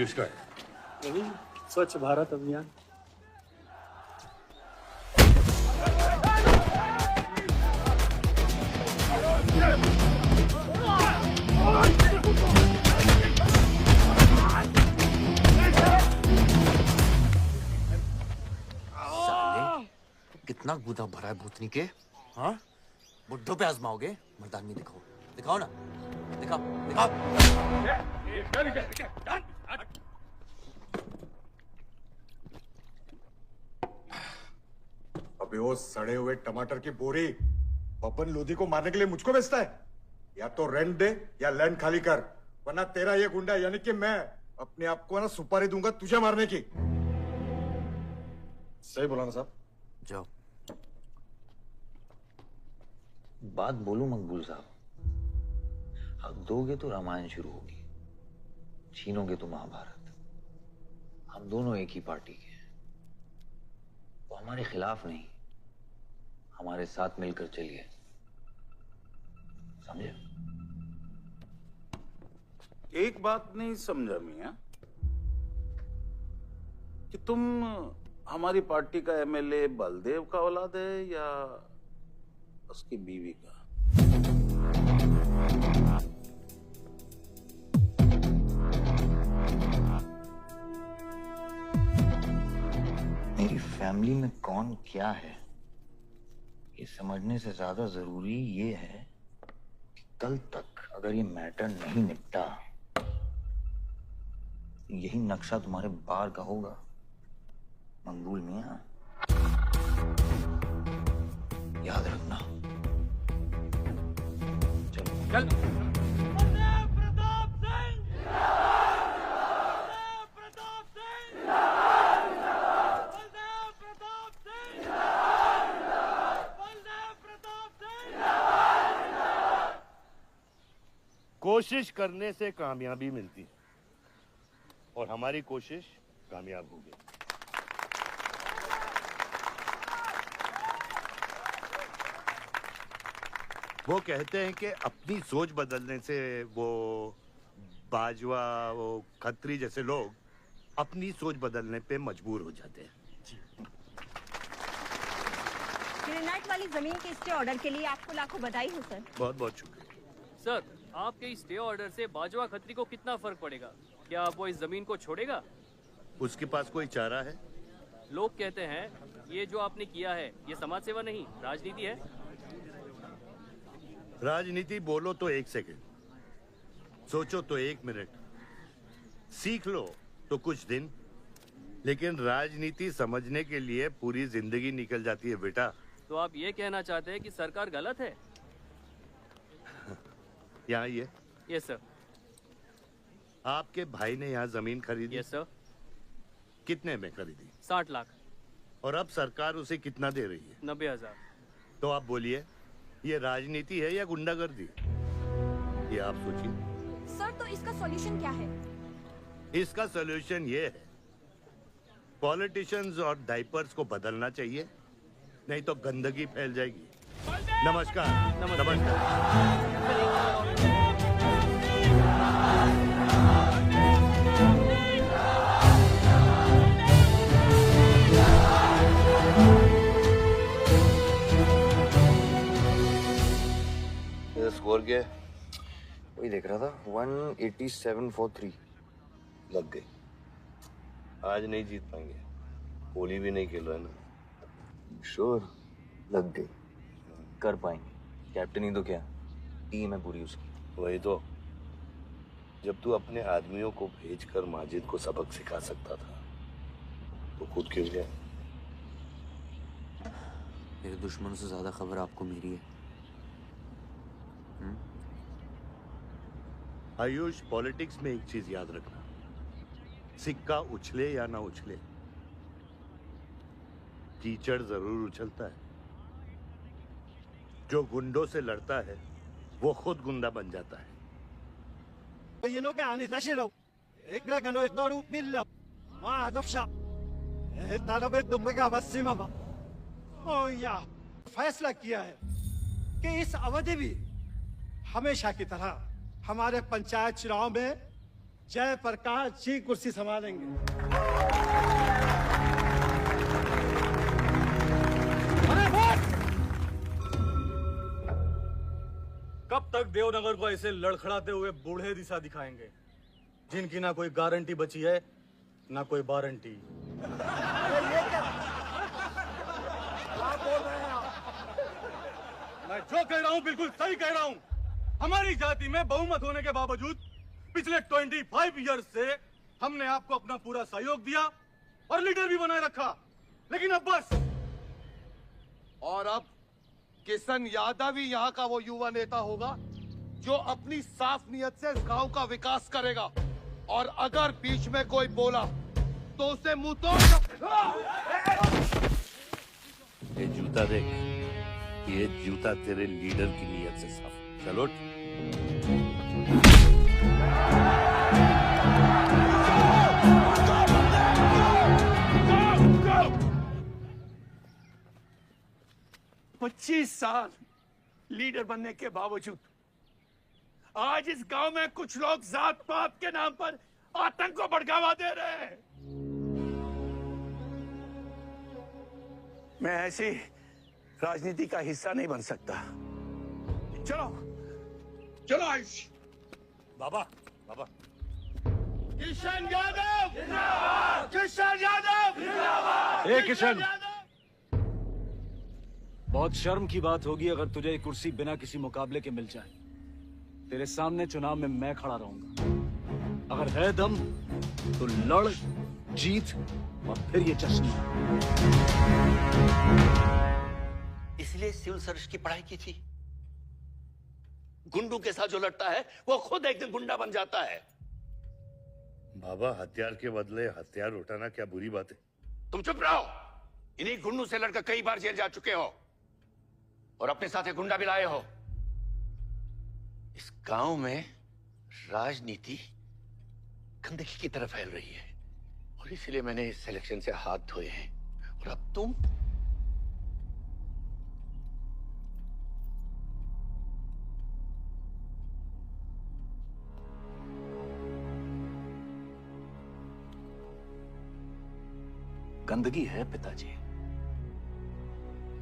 आयुष का है? यही स्वच्छ भारत अभियान। साले कितना गुदा भरा है भूतनी के। हाँ, बुड्ढों पे आजमाओगे? मर्दानगी दिखाओ, दिखाओ ना, दिखाओ दिखाओ। अबे वो सड़े हुए टमाटर की बोरी पवन लोधी को मारने के लिए मुझको बेचता है? या तो रेंट दे या लैंड खाली कर, वरना तेरा ये गुंडा यानी कि मैं अपने आप को ना सुपारी दूंगा तुझे मारने की। सही बोला ना साहब? जाओ। बात बोलूं मकबूल साहब, हक दोगे तो रामायण शुरू होगी, छीनोगे तो महाभारत। हम दोनों एक ही पार्टी के हैं, वो हमारे खिलाफ नहीं, हमारे साथ मिलकर चलिए, समझे? एक बात नहीं समझा मियां कि तुम हमारी पार्टी का एमएलए बलदेव का औलाद है या उसकी बीवी का? मेरी फैमिली में कौन क्या है ये समझने से ज्यादा जरूरी ये है कि कल तक अगर ये मैटर नहीं निपटा, यही नक्शा तुम्हारे बार का होगा मकबूल मियां, याद रखना। चल कोशिश करने से कामयाबी मिलती है और हमारी कोशिश कामयाब होगी। वो कहते हैं कि अपनी सोच बदलने से वो बाजवा, वो खत्री जैसे लोग अपनी सोच बदलने पे मजबूर हो जाते हैं। ग्रेनाइट वाली जमीन के स्टे ऑर्डर के लिए आपको लाखों बधाई हो सर। बहुत बहुत शुक्रिया सर। आपके इस स्टे ऑर्डर से बाजवा खत्री को कितना फर्क पड़ेगा? क्या वो इस जमीन को छोड़ेगा? उसके पास कोई चारा है? लोग कहते हैं ये जो आपने किया है ये समाज सेवा नहीं राजनीति है। राजनीति बोलो तो 1 सेकंड, सोचो तो 1 मिनट, सीख लो तो कुछ दिन, लेकिन राजनीति समझने के लिए पूरी जिंदगी निकल जाती है बेटा। तो आप ये कहना चाहते हैं कि सरकार गलत है? यहाँ ये यस सर। आपके भाई ने यहाँ जमीन खरीदी? Yes sir. कितने में खरीदी? 60 लाख। और अब सरकार उसे कितना दे रही है? 90,000। तो आप बोलिए, ये राजनीति है या गुंडागर्दी? ये आप सोचिए। सर तो इसका सॉल्यूशन क्या है? इसका सॉल्यूशन ये है, पॉलिटिशियंस और डाइपर्स को बदलना चाहिए, नहीं तो गंदगी फैल जाएगी। नमस्कार। नमस्कार। स्कोर क्या है? वही देख रहा था, 187 for 3 लग गई। आज नहीं जीत पाएंगे, होली भी नहीं खेल रहा है ना। श्योर लग गई, कर पाएंगे। कैप्टन ही तो क्या, टीम है पूरी उसकी। वही तो, जब तू अपने आदमियों को भेजकर माजिद को सबक सिखा सकता था तो खुद क्यों गया? मेरे दुश्मनों से ज्यादा खबर आपको मेरी है। आयुष, पॉलिटिक्स में एक चीज याद रखना, सिक्का उछले या ना उछले, कीचड़ जरूर उछलता है। जो गुंडों से लड़ता है वो खुद गुंडा बन जाता है। फैसला किया है कि इस अवधि भी हमेशा की तरह हमारे पंचायत चुनाव में जय प्रकाश जी कुर्सी संभालेंगे। कब तक देवनगर को ऐसे लड़खड़ाते हुए बूढ़े दिशा दिखाएंगे, जिनकी ना कोई गारंटी बची है ना कोई वारंटी। मैं जो कह रहा हूं बिल्कुल सही कह रहा हूं। हमारी जाति में बहुमत होने के बावजूद पिछले 25 ईयर्स से हमने आपको अपना पूरा सहयोग दिया और लीडर भी बनाए रखा, लेकिन अब बस। और अब किशन यादव ही यहाँ का वो युवा नेता होगा जो अपनी साफ नियत से इस गांव का विकास करेगा, और अगर बीच में कोई बोला तो उसे मुंह तोड़। ये जूता देख, ये जूता तेरे लीडर की नीयत से साफ। चलो पच्चीस साल लीडर बनने के बावजूद आज इस गांव में कुछ लोग जात पात के नाम पर आतंक को बढ़ावा दे रहे हैं। मैं ऐसी राजनीति का हिस्सा नहीं बन सकता। चलो चलो आयुष। बाबा, बाबा। किशन यादव जिंदाबाद, किशन यादव जिंदाबाद। ए किशन, बहुत शर्म की बात होगी अगर तुझे ये कुर्सी बिना किसी मुकाबले के मिल जाए। तेरे सामने चुनाव में मैं खड़ा रहूंगा। अगर है दम तो लड़, जीत और फिर ये जश्न। इसलिए सिविल सर्विस की पढ़ाई की थी। गुंडों के साथ जो लड़ता है वो खुद एक दिन गुंडा बन जाता है। बाबा, हथियार के बदले हथियार उठाना क्या बुरी बात है? तुम चुप रहो। इन्हीं गुंडों से लड़कर कई बार जेल जा चुके हो और अपने साथ एक गुंडा भी लाए हो। इस गांव में राजनीति गंदगी की तरफ फैल रही है और इसलिए मैंने इस सिलेक्शन से हाथ धोए हैं। और अब तुम गंदगी है पिताजी,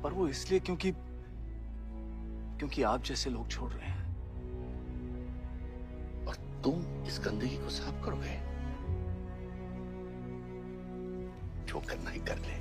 पर वो इसलिए क्योंकि आप जैसे लोग छोड़ रहे हैं। और तुम इस गंदगी को साफ करोगे? जो करना ही कर ले।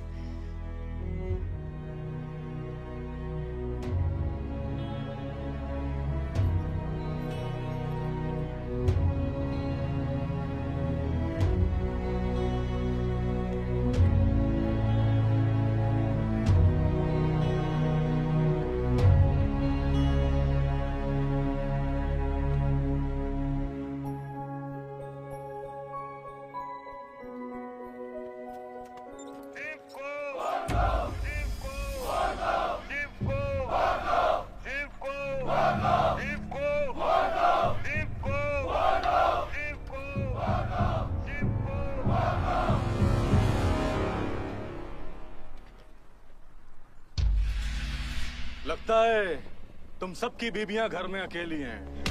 लगता है तुम सबकी बीबियां घर में अकेली हैं।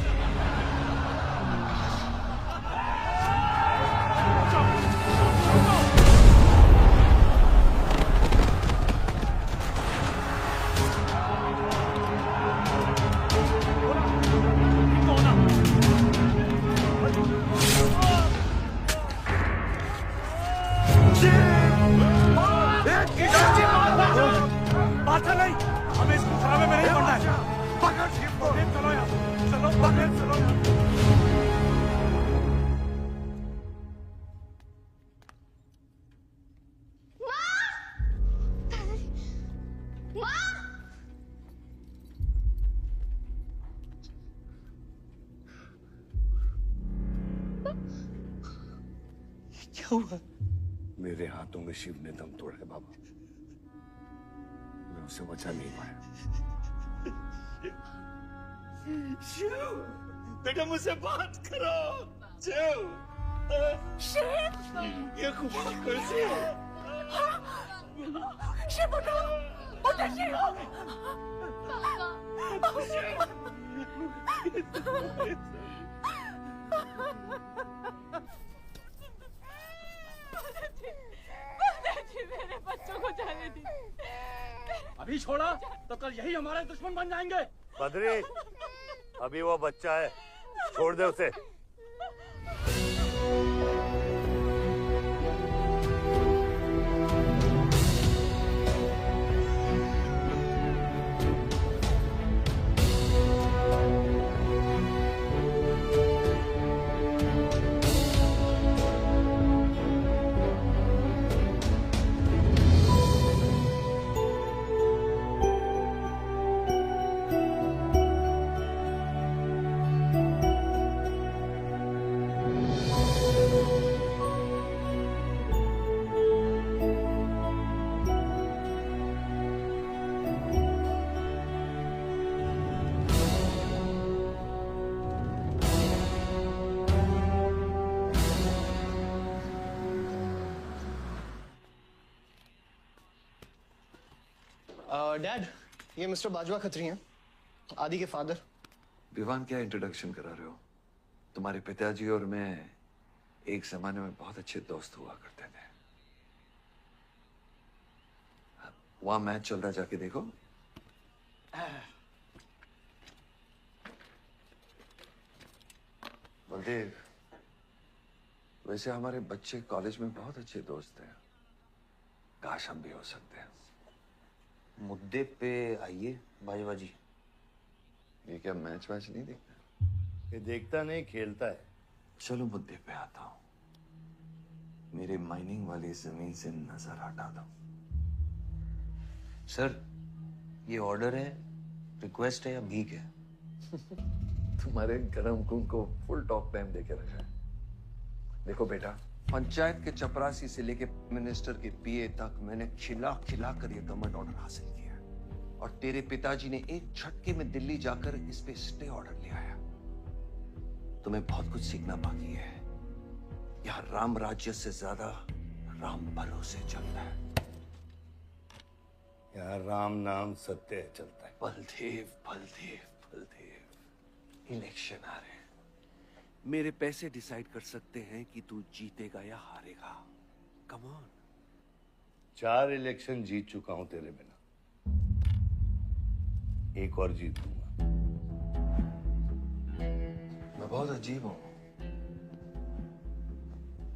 बात नहीं, हमें इस मुकाबले में नहीं पड़ना है। पकड़ शिव को। चलो यार, चलो पकड़, चलो यार। क्या हुआ? मेरे हाथों में शिव ने दम तोड़ा है बाबा। मैं उसे बचा नहीं पाया। शिव, बेटा मुझसे बात करो। शिव, ये खुदा कैसे है? शिव उठो, उठो शिव। बच्चों को जाने दी। अभी छोड़ा तो कल यही हमारे दुश्मन बन जाएंगे। बद्री, अभी वो बच्चा है, छोड़ दे उसे। डैड, ये मिस्टर बाजवा खत्री हैं, आदि के फादर। विवान, क्या इंट्रोडक्शन करा रहे हो? तुम्हारे पिताजी और मैं एक जमाने में बहुत अच्छे दोस्त हुआ करते थे। वहां मैच चल रहा, जाके देखो। बलदेव, वैसे हमारे बच्चे कॉलेज में बहुत अच्छे दोस्त हैं। काश हम भी हो सकते हैं। मुद्दे पे आइए बाजवा जी। ये क्या मैच वैच नहीं देखता? ये देखता नहीं, खेलता है। चलो मुद्दे पे आता हूं। मेरे माइनिंग वाली जमीन से नजर हटा दो। सर, ये ऑर्डर है, रिक्वेस्ट है या भीख है? तुम्हारे गरम खून को फुल टॉक टाइम देके रखा है। देखो बेटा, पंचायत के चपरासी से लेके मिनिस्टर के पीए तक मैंने खिला खिला कर ये गवर्नमेंट ऑर्डर हासिल किया, और तेरे पिताजी ने एक झटके में दिल्ली जाकर इस पे स्टे ऑर्डर ले आया। तुम्हें बहुत कुछ सीखना बाकी है। यहाँ राम राज्य से ज्यादा राम भरोसे चलता है। यहाँ राम नाम सत्य चलता है। बलदेव, बलदेव, बलदेव, इलेक्शन आ रहे हैं। मेरे पैसे डिसाइड कर सकते हैं कि तू जीतेगा या हारेगा। Come on. 4 इलेक्शन जीत चुका हूं तेरे बिना, एक और जीतूंगा। मैं बहुत अजीब हूं।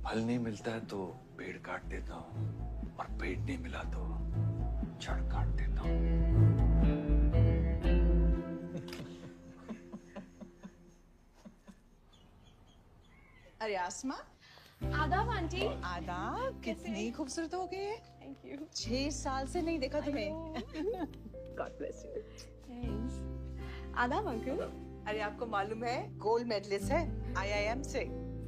फल नहीं मिलता है तो पेड़ काट देता हूं, और पेड़ नहीं मिला तो जड़ काट देता हूं। अरे आसमा, आदाब आंटी। आदाब, कितनी खूबसूरत हो गई है। Thank you. 6 साल से नहीं देखा तुम्हें। God bless you. थैंक्स। आदाब अंकल। अरे आपको मालूम है, गोल्ड मेडलिस्ट है IIM से।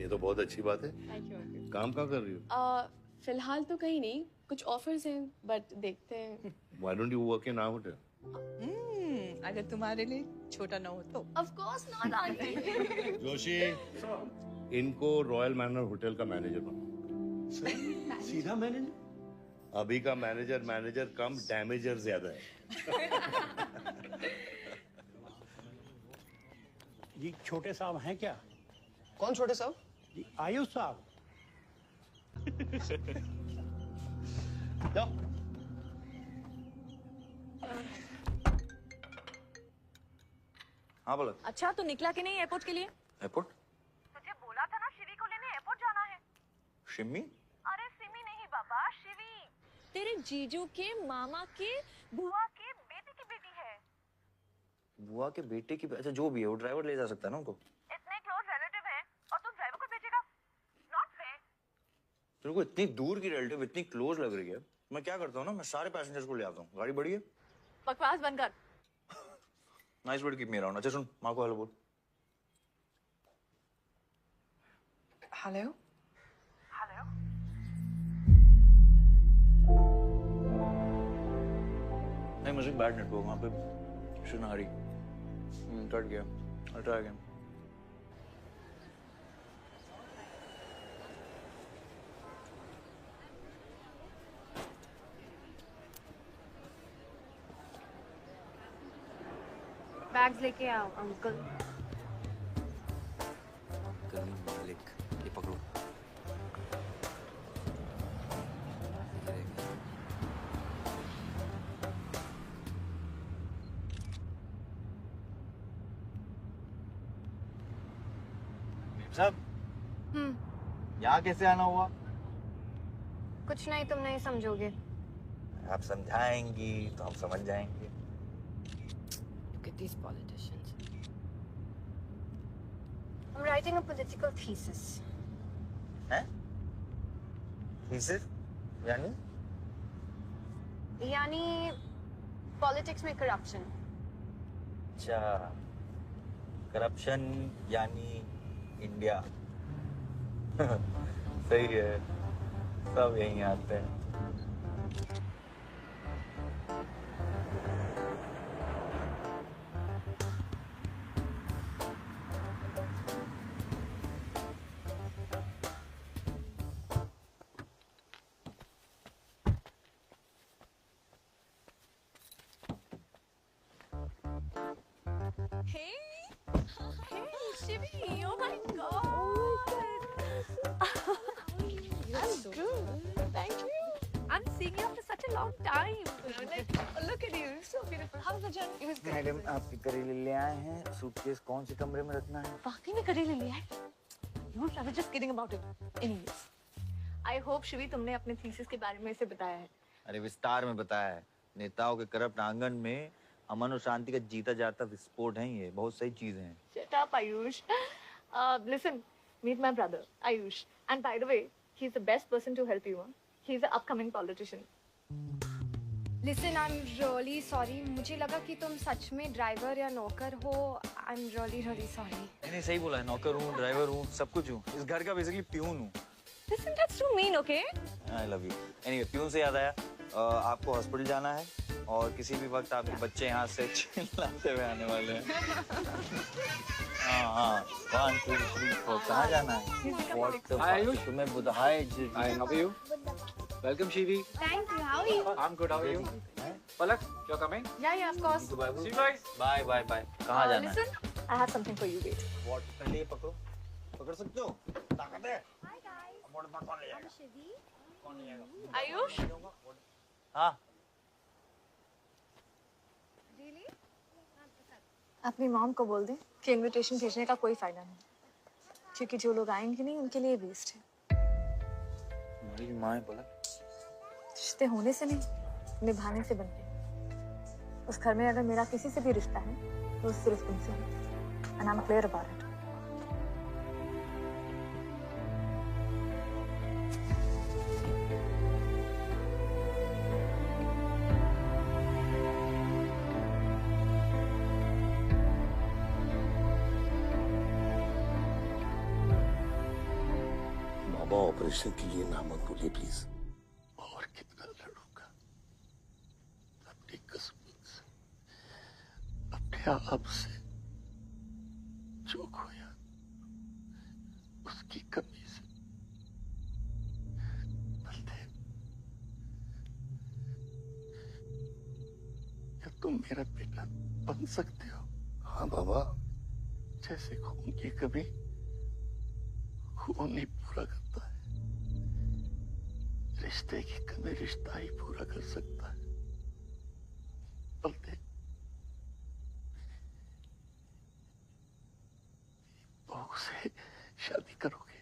ये तो बहुत अच्छी बात है। Thank you uncle. काम कहाँ कर रही हो? फिलहाल तो कहीं नहीं, कुछ ऑफर्स हैं, बट देखते हैं। Why don't you work in our hotel? अगर तुम्हारे लिए छोटा ना हो तो। Of course not aunty. Joshi, इनको रॉयल मैनर होटल का मैनेजर बनाओ। सीधा मैनेजर? अभी का मैनेजर कम डैमेजर ज्यादा है। जी छोटे साहब हैं क्या? कौन छोटे साहब? जी आयुष साहब। जाओ। हाँ बोलो। अच्छा, तो निकला कि नहीं एयरपोर्ट के लिए? एयरपोर्ट? तुझे बोला था ना शिवी को लेने एयरपोर्ट जाना है। शिमी? अरे सिमी नहीं बाबा, शिवी। तेरे जीजू के मामा के बुआ के बेटे की बेटी है। बुआ के बेटे की? अच्छा, जो भी है वो ड्राइवर ले जा सकता है ना उनको। इतने क्लोज रिलेटिव हैं और तुम ड्राइवर को भेजेगा? Not fair. तेरे को इतनी दूर की रिलेटिव इतनी क्लोज लग रही है। मैं क्या करता हूँ ना, मैं सारे पैसेंजर्स को ले आता हूँ। गाड़ी बड़ी है। बकवास बंद कर। Nice word, keep me around. अच्छा सुन, माँ को हेलो बोल। हेलो। हेलो। नहीं, मुझे बैड नेटवर्क वहाँ पे। सुनारी कट गया। I'll try again. बैग्स लेके आओ अंकल। गली मालिक, ये पकड़ो। सब यहाँ कैसे आना हुआ? कुछ नहीं, तुम नहीं समझोगे। आप समझाएंगी तो हम समझ जाएंगे। Look at these politicians. I'm writing a political thesis. हैं? थीसिस? यानी पॉलिटिक्स में करप्शन। अच्छा, करप्शन यानी इंडिया। सही है, सब यहीं आते हैं। Shivi, oh my God! I'm good. Thank you. I'm seeing you after such a long time. Like, look at you, so beautiful. How was the journey? It was good. Madam, आपके करेले ले आए हैं। सूटकेस कौन से कमरे में रखना है? वाकई में करेले ले आए? You I was just kidding about it. Anyways, I hope Shivi तुमने अपने थीसिस के बारे में इसे बताया है। अरे विस्तार में बताया है। नेताओं के करप्ट आंगन में अमन और शांति का जीता जाता विस्फोट है ये। बहुत सही चीजें हैं। Shut up, Ayush. Listen, meet my brother, Ayush. And by the way, he's the best person to help you. He's an upcoming politician. Listen, I'm really sorry. मुझे लगा कि तुम सच में ड्राइवर या नौकर हो. I'm really sorry. नहीं सही बोला है। नौकर हूँ, ड्राइवर हूँ, सब कुछ हूँ। इस घर का बेसिकली प्यून हूँ। Listen, that's too mean, okay? I love you. Anyway, peon से याद आया, आपको हॉस्पिटल जाना है और किसी भी वक्त आपके बच्चे यहाँ से चिल्लाते हुए आने वाले हैं। हाँ 1 2 3 4 कहाँ जाना है? तुम्हें बुधाए जी। Hi, how are you? Welcome, Shivi. Thank you. How are you? I'm good. How are you? Palak, you're coming? Yeah, of course. See you guys. Bye. कहाँ जाना है? Listen, I have something for you. Wait. What? पहले ये पकड़ो। पकड़ सकते हो? ताकत है? Hi guys. कौन ले जाएगा? I'm Shivi. कौन ले जाएगा? Ayush? हाँ। Really? अपनी मॉम को बोल दे कि इनविटेशन भेजने का कोई फायदा नहीं, क्योंकि जो लोग आएंगे नहीं उनके लिए वेस्ट है। मेरी माँ है बोला। रिश्ते होने से नहीं, निभाने से बनते हैं। उस घर में अगर मेरा किसी से भी रिश्ता है तो सिर्फ तुमसे है। And I'm clear about it. Baba operation के लिए ना मत बोलिए प्लीज। और कितना लड़ूंगा अपनी किस्मत से, अपने आप से। जो खोया उसकी कमी से। बलदेव, क्या तुम मेरा बेटा बन सकते हो? हाँ बाबा। जैसे खून की कमी खून नहीं पूरा करता है, रिश्ते की कमी रिश्ता ही पूरा कर सकता है। बलदेव, बहू से शादी करोगे?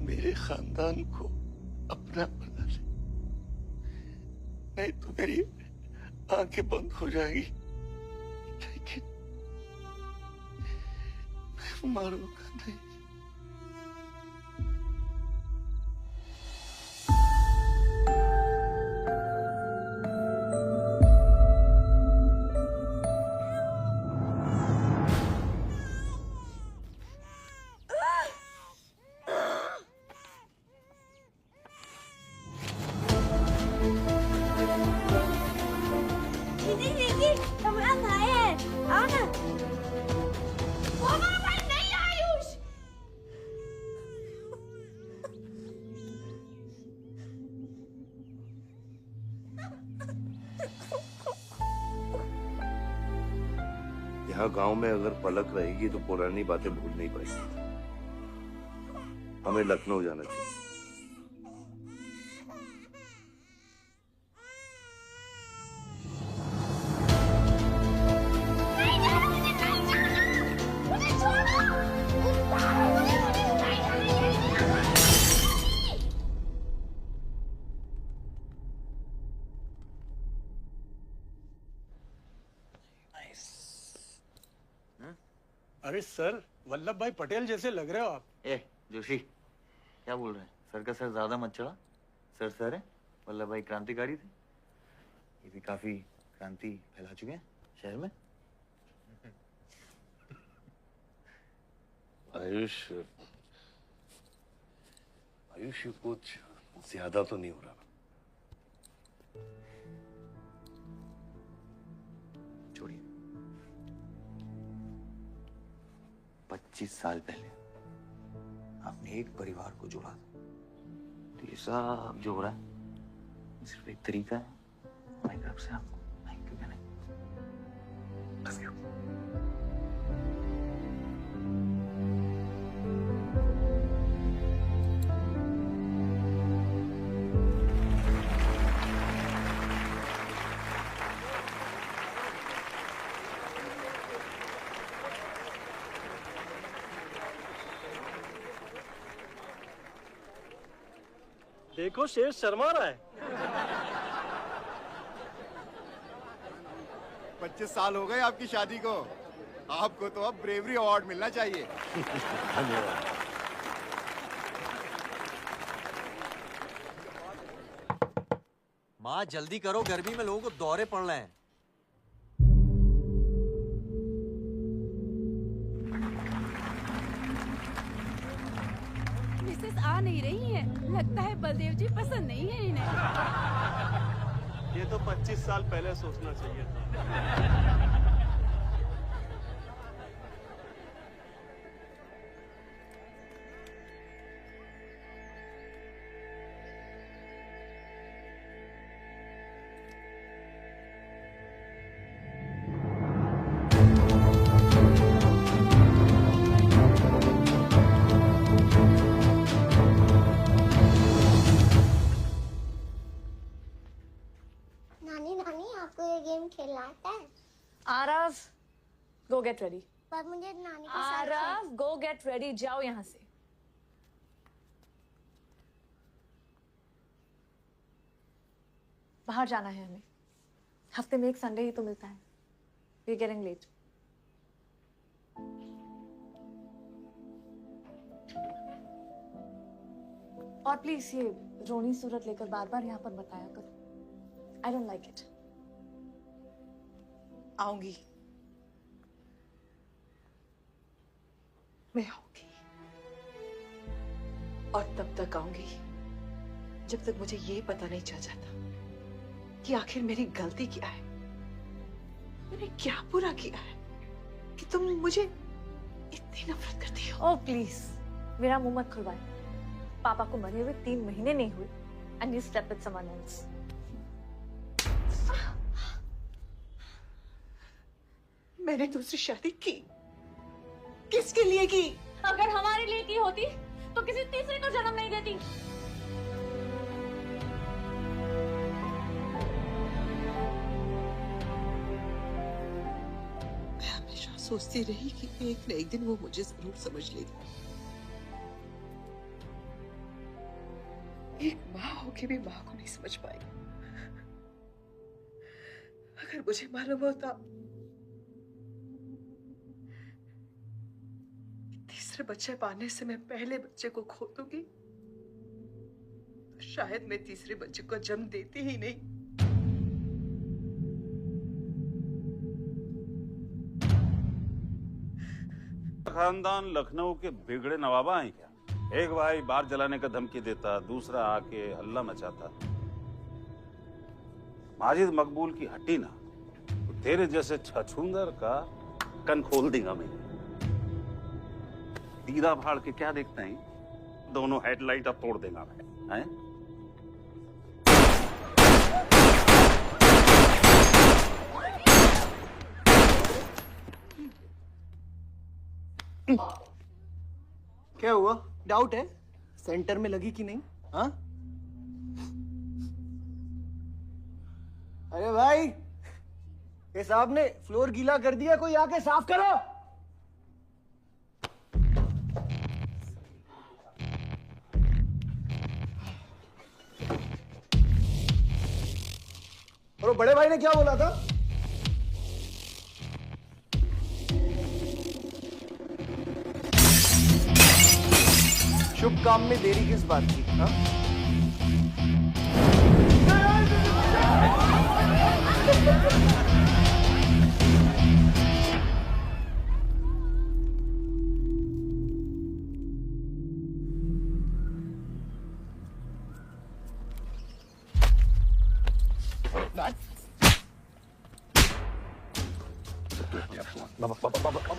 मेरे खानदान को अपना बना ले, नहीं तो मेरी आंखें बंद हो जाएगी। लेकिन मैं मारूंगा नहीं। दीदी, हमारा भाई है। आओ ना। वो हमारा भाई नहीं है, आयुष। यहाँ गांव में अगर पलक रहेगी तो पुरानी बातें भूल नहीं पाएगी। हमें लखनऊ जाना चाहिए। अरे सर, वल्लभ भाई पटेल जैसे लग रहे हो आप। ए जोशी, क्या बोल रहे हैं? सर का सर ज्यादा मत चढ़ा। सर सर है, वल्लभ भाई क्रांतिकारी थे। ये भी काफी क्रांति फैला चुके हैं शहर में। आयुष, आयुष कुछ ज्यादा तो नहीं हो रहा? छोड़िए। 25 साल पहले आपने एक परिवार को जोड़ा था, तो ये सब जो हो रहा है सिर्फ एक तरीका है हमारी तरफ से आपको थैंक यू कहने। Love you. देखो शेर शर्मा रहा है। 25 साल हो गए आपकी शादी को। आपको तो अब ब्रेवरी अवार्ड मिलना चाहिए। धन्यवाद। माँ जल्दी करो, गर्मी में लोगों को दौरे पड़ रहे हैं। मिसेस आ नहीं रही है। लगता है बलदेव जी पसंद नहीं है इन्हें। ये तो 25 साल पहले सोचना चाहिए था। नानी नानी आपको ये गेम खेलना आता है? आरव, गो गेट रेडी। पर मुझे नानी के साथ आरव, गो गेट रेडी, जाओ यहाँ से। बाहर जाना है हमें। हफ्ते में एक संडे ही तो मिलता है। We getting late. और प्लीज ये रोनी सूरत लेकर बार बार यहाँ पर बताया करो। I don't like it. आऊंगी। मैं आऊंगी। और तब तक आऊंगी जब तक मुझे ये पता नहीं चल जाता कि आखिर मेरी गलती क्या है। मैंने क्या बुरा किया है कि तुम मुझे इतनी नफरत करती हो? ओह प्लीज, मेरा मुंह मत खुलवाए। पापा को मरे हुए 3 महीने नहीं हुए and you slept with someone else. मैंने दूसरी शादी की। किसके लिए की? अगर हमारे लिए की होती तो किसी तीसरे को जन्म नहीं देती। मैं हमेशा सोचती रही कि एक न एक दिन वो मुझे जरूर समझ लेगी। एक माँ होके भी माँ को नहीं समझ पाई। अगर मुझे मालूम होता तीसरे बच्चे पाने से मैं पहले बच्चे को खो दूंगी, तो शायद मैं तीसरे बच्चे को जन्म देती ही नहीं। खानदान लखनऊ के बिगड़े नवाबा हैं क्या? एक भाई बार जलाने का धमकी देता, दूसरा आके हल्ला मचाता। माजिद मकबूल की हटी ना तो तेरे जैसे छछूंदर का कन खोल देगा मैं। दीदा फाड़ के क्या देखते हैं? दोनों हेडलाइट अब तोड़ देगा मैं। हैं? क्या हुआ? डाउट है सेंटर में लगी कि नहीं? हाँ? अरे भाई, ये साहब ने फ्लोर गीला कर दिया, कोई आके साफ करो। और बड़े भाई ने क्या बोला था? शुभ काम में देरी किस बात की? हाँ?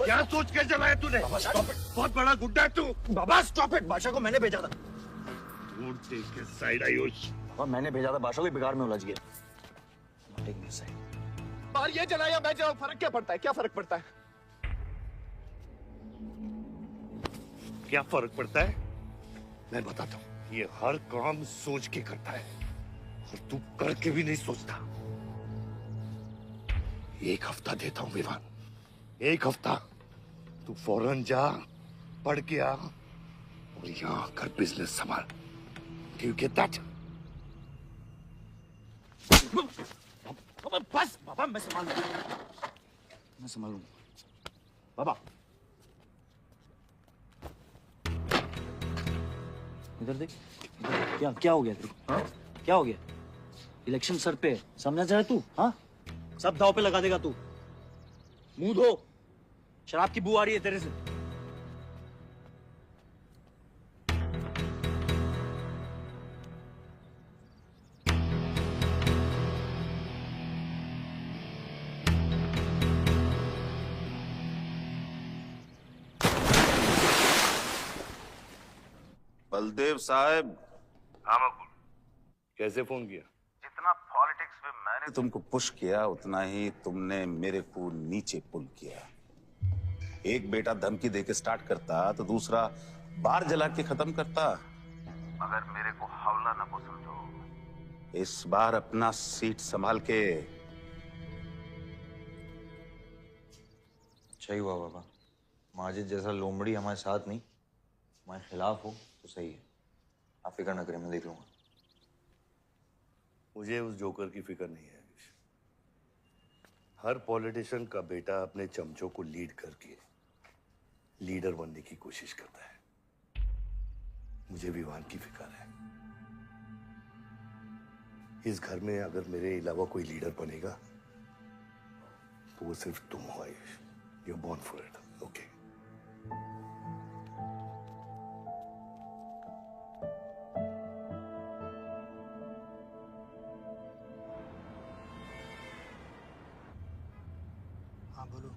क्या सोच के चलाया तूने? बहुत बड़ा गुड्डा है तू। बाबा स्टॉप इट, बादशाह को मैंने भेजा था। दूर देख के साइड आयुष। बाबा मैंने भेजा था, बादशाह को बिगाड़ में उलझ गया। Take me side. बाहर ये चला या मैं चलाऊं, फर्क क्या पड़ता है? क्या फर्क पड़ता है? क्या फर्क पड़ता है? मैं बताता हूँ। ये हर काम सोच के करता है और तू करके भी नहीं सोचता। एक हफ्ता देता हूँ विवान, एक हफ्ता। तू फौरन जा, पढ़ के आ और यहाँ आकर बिजनेस संभाल। Do you get that? बस बाबा, मैं संभाल लूंगा, मैं संभाल लूंगा। बाबा इधर देख, क्या क्या हो गया तेरे को? हाँ? क्या हो गया? इलेक्शन सर पे, समझा चाहे तू? हाँ, सब दाव पे लगा देगा तू। मुंह धो, शराब की बू आ रही है तेरे से। बलदेव साहब। हाँ मकबूल, कैसे फोन किया? जितना पॉलिटिक्स में मैंने तुमको पुश किया, उतना ही तुमने मेरे को नीचे पुल किया। एक बेटा धमकी देके स्टार्ट करता तो दूसरा बार जला के खत्म करता। मगर मेरे को हवला न को समझो। इस बार अपना सीट संभाल के। अच्छा ही हुआ बाबा, माजिद जैसा लोमड़ी हमारे साथ नहीं, हमारे खिलाफ हो तो सही है। आप फिक्र न करें, मैं देख लूंगा। मुझे उस जोकर की फिक्र नहीं है। हर पॉलिटिशियन का बेटा अपने चमचों को लीड करके लीडर बनने की कोशिश करता है। मुझे विवान की फिक्र है। इस घर में अगर मेरे अलावा कोई लीडर बनेगा तो वो सिर्फ तुम हो Ayush. You are born for it, okay? हाँ बोलो।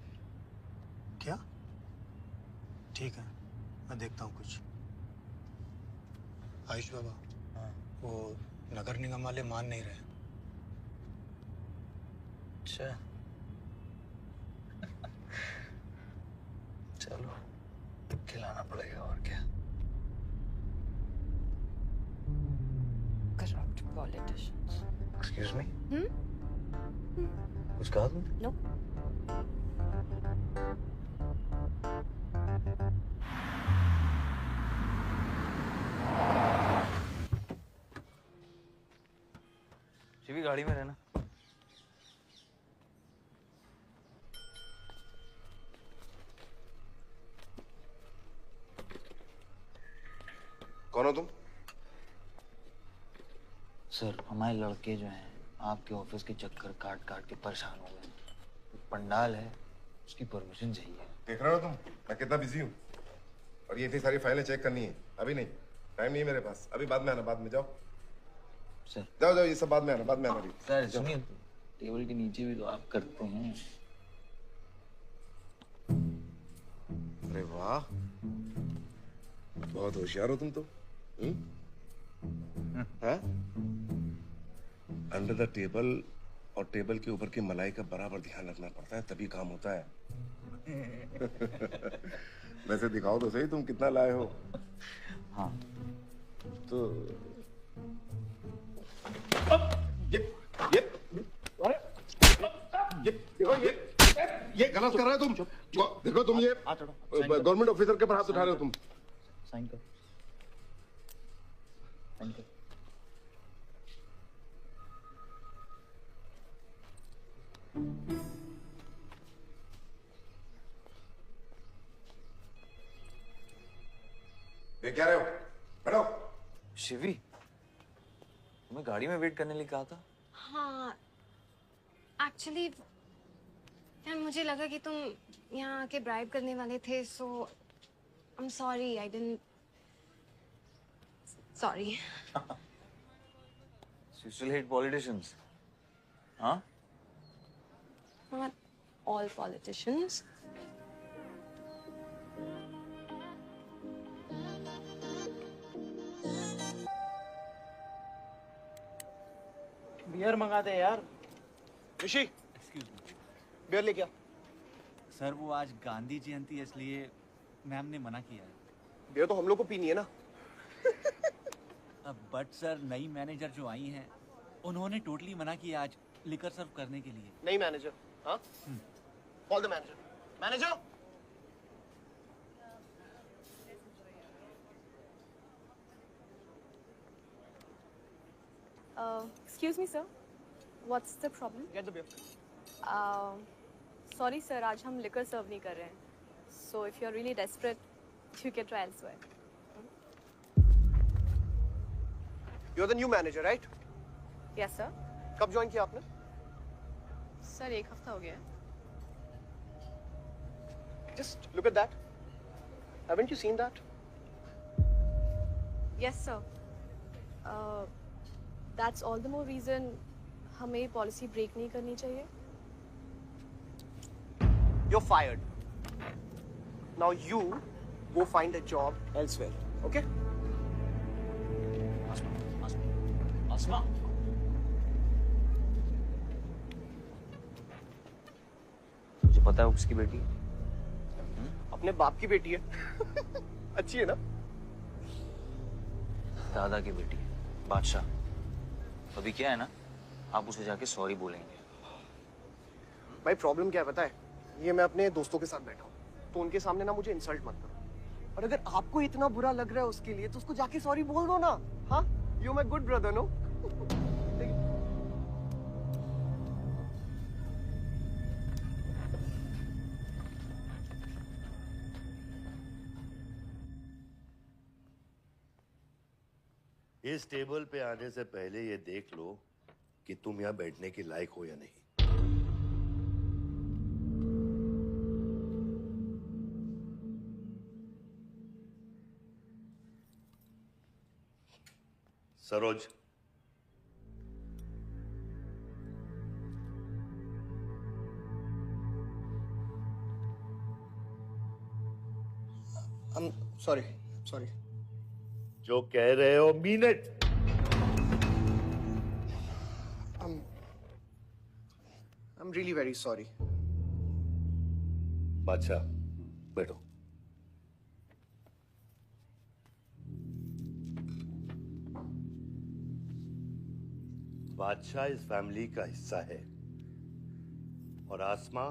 क्या? ठीक है, मैं देखता हूँ कुछ। आयुष बाबा, वो नगर निगम वाले मान नहीं रहे। अच्छा चलो, खिलाना पड़ेगा और क्या। Corrupt politicians. Excuse me, Hmm? कुछ कहा तुमने? No. शिवी गाड़ी में रहना। कौन हो तुम? सर, हमारे लड़के जो हैं आपके ऑफिस के चक्कर काट काट के परेशान हो गए। पंडाल है, उसकी परमिशन चाहिए। देख रहे हो तुम मैं कितना बिजी हूँ, और ये इतनी सारी फाइलें चेक करनी है। अभी नहीं, टाइम नहीं है मेरे पास। अभी बाद में आना, बाद में। जाओ सर, जाओ जाओ, ये सब बाद में आना, बाद में आना। अभी सर सुनिए, टेबल के नीचे भी तो आप करते हैं। अरे वाह, बहुत होशियार हो तुम तो। अंडर द टेबल और टेबल के ऊपर की मलाई का बराबर ध्यान रखना पड़ता है, तभी काम होता है। वैसे दिखाओ तो सही तुम कितना लाए हो। हाँ तो ये गलत कर रहे हो तुम। देखो तुम ये गवर्नमेंट ऑफिसर के ऊपर हाथ उठा रहे हो तुम। साइन कर, साइन कर। देख क्या रहे हो? बैठो। शिवी, तुम्हें गाड़ी में वेट करने लिए कहा था। हाँ, एक्चुअली यार मुझे लगा कि तुम यहाँ आके ब्राइब करने वाले थे, so I am sorry, I didn't, sorry. You still hate politicians, huh? Not all politicians. Beer मंगाते हैं यार। ऋषि, बियर ले क्या? सर वो आज गांधी जयंती है इसलिए मैम ने मना किया है। बियर तो हम लोग को पीनी है ना। बट सर नई मैनेजर जो आई हैं उन्होंने टोटली मना किया आज लिकर सर्व करने के लिए। नहीं मैनेजर, हाँ? Call the manager. Manager, Excuse me, sir. What's the problem? Get the beer. Sorry, sir. आज हम liquor serve नहीं कर रहे हैं. So if you're really desperate, you can try elsewhere. You're the new manager, right? Yes, sir. कब join किया आपने? Sir, 1 हफ्ता हो गया है. Just look at that. Haven't you seen that? Yes, sir. That's all the more reason हमें policy break नहीं करनी चाहिए. You're fired. Now you go find a job elsewhere, okay? आसमा, मुझे पता है वो किसकी बेटी है। अपने बाप की बेटी है। अच्छी है ना? दादा की बेटी है, बादशाह। अभी क्या है ना, आप उसे जाके सॉरी बोलेंगे। भाई प्रॉब्लम क्या है पता है? ये मैं अपने दोस्तों के साथ बैठा हूँ, तो उनके सामने ना मुझे इंसल्ट मत करो। और अगर आपको इतना बुरा लग रहा है उसके लिए, तो उसको जाके सॉरी बोल दो ना। हाँ? You my good brother, no? इस टेबल पे आने से पहले ये देख लो कि तुम यहाँ बैठने के लायक हो या नहीं। Saroj, I'm sorry. जो कह रहे हो mean it. I'm really very sorry. बादशाह, बैठो। बादशाह इस फैमिली का हिस्सा है और आसमा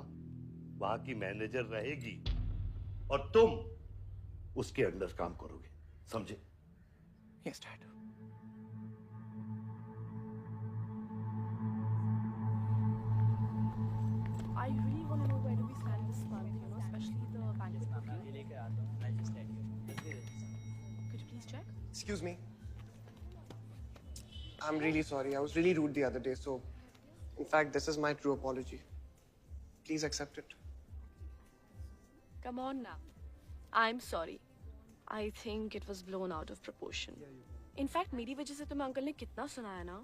वहां की मैनेजर रहेगी और तुम उसके अंडर काम करोगे, समझे? Yes, Dad. I really want to know where do we stand this month, you know, especially the bank is booking. Could you please check? Excuse me. I'm really sorry. I was really rude the other day, so in fact, this is my true apology. Please accept it. Come on now. I'm sorry. I think it was blown out of proportion. In fact, मेरी वजह से तुम्हें uncle ने कितना सुनाया ना?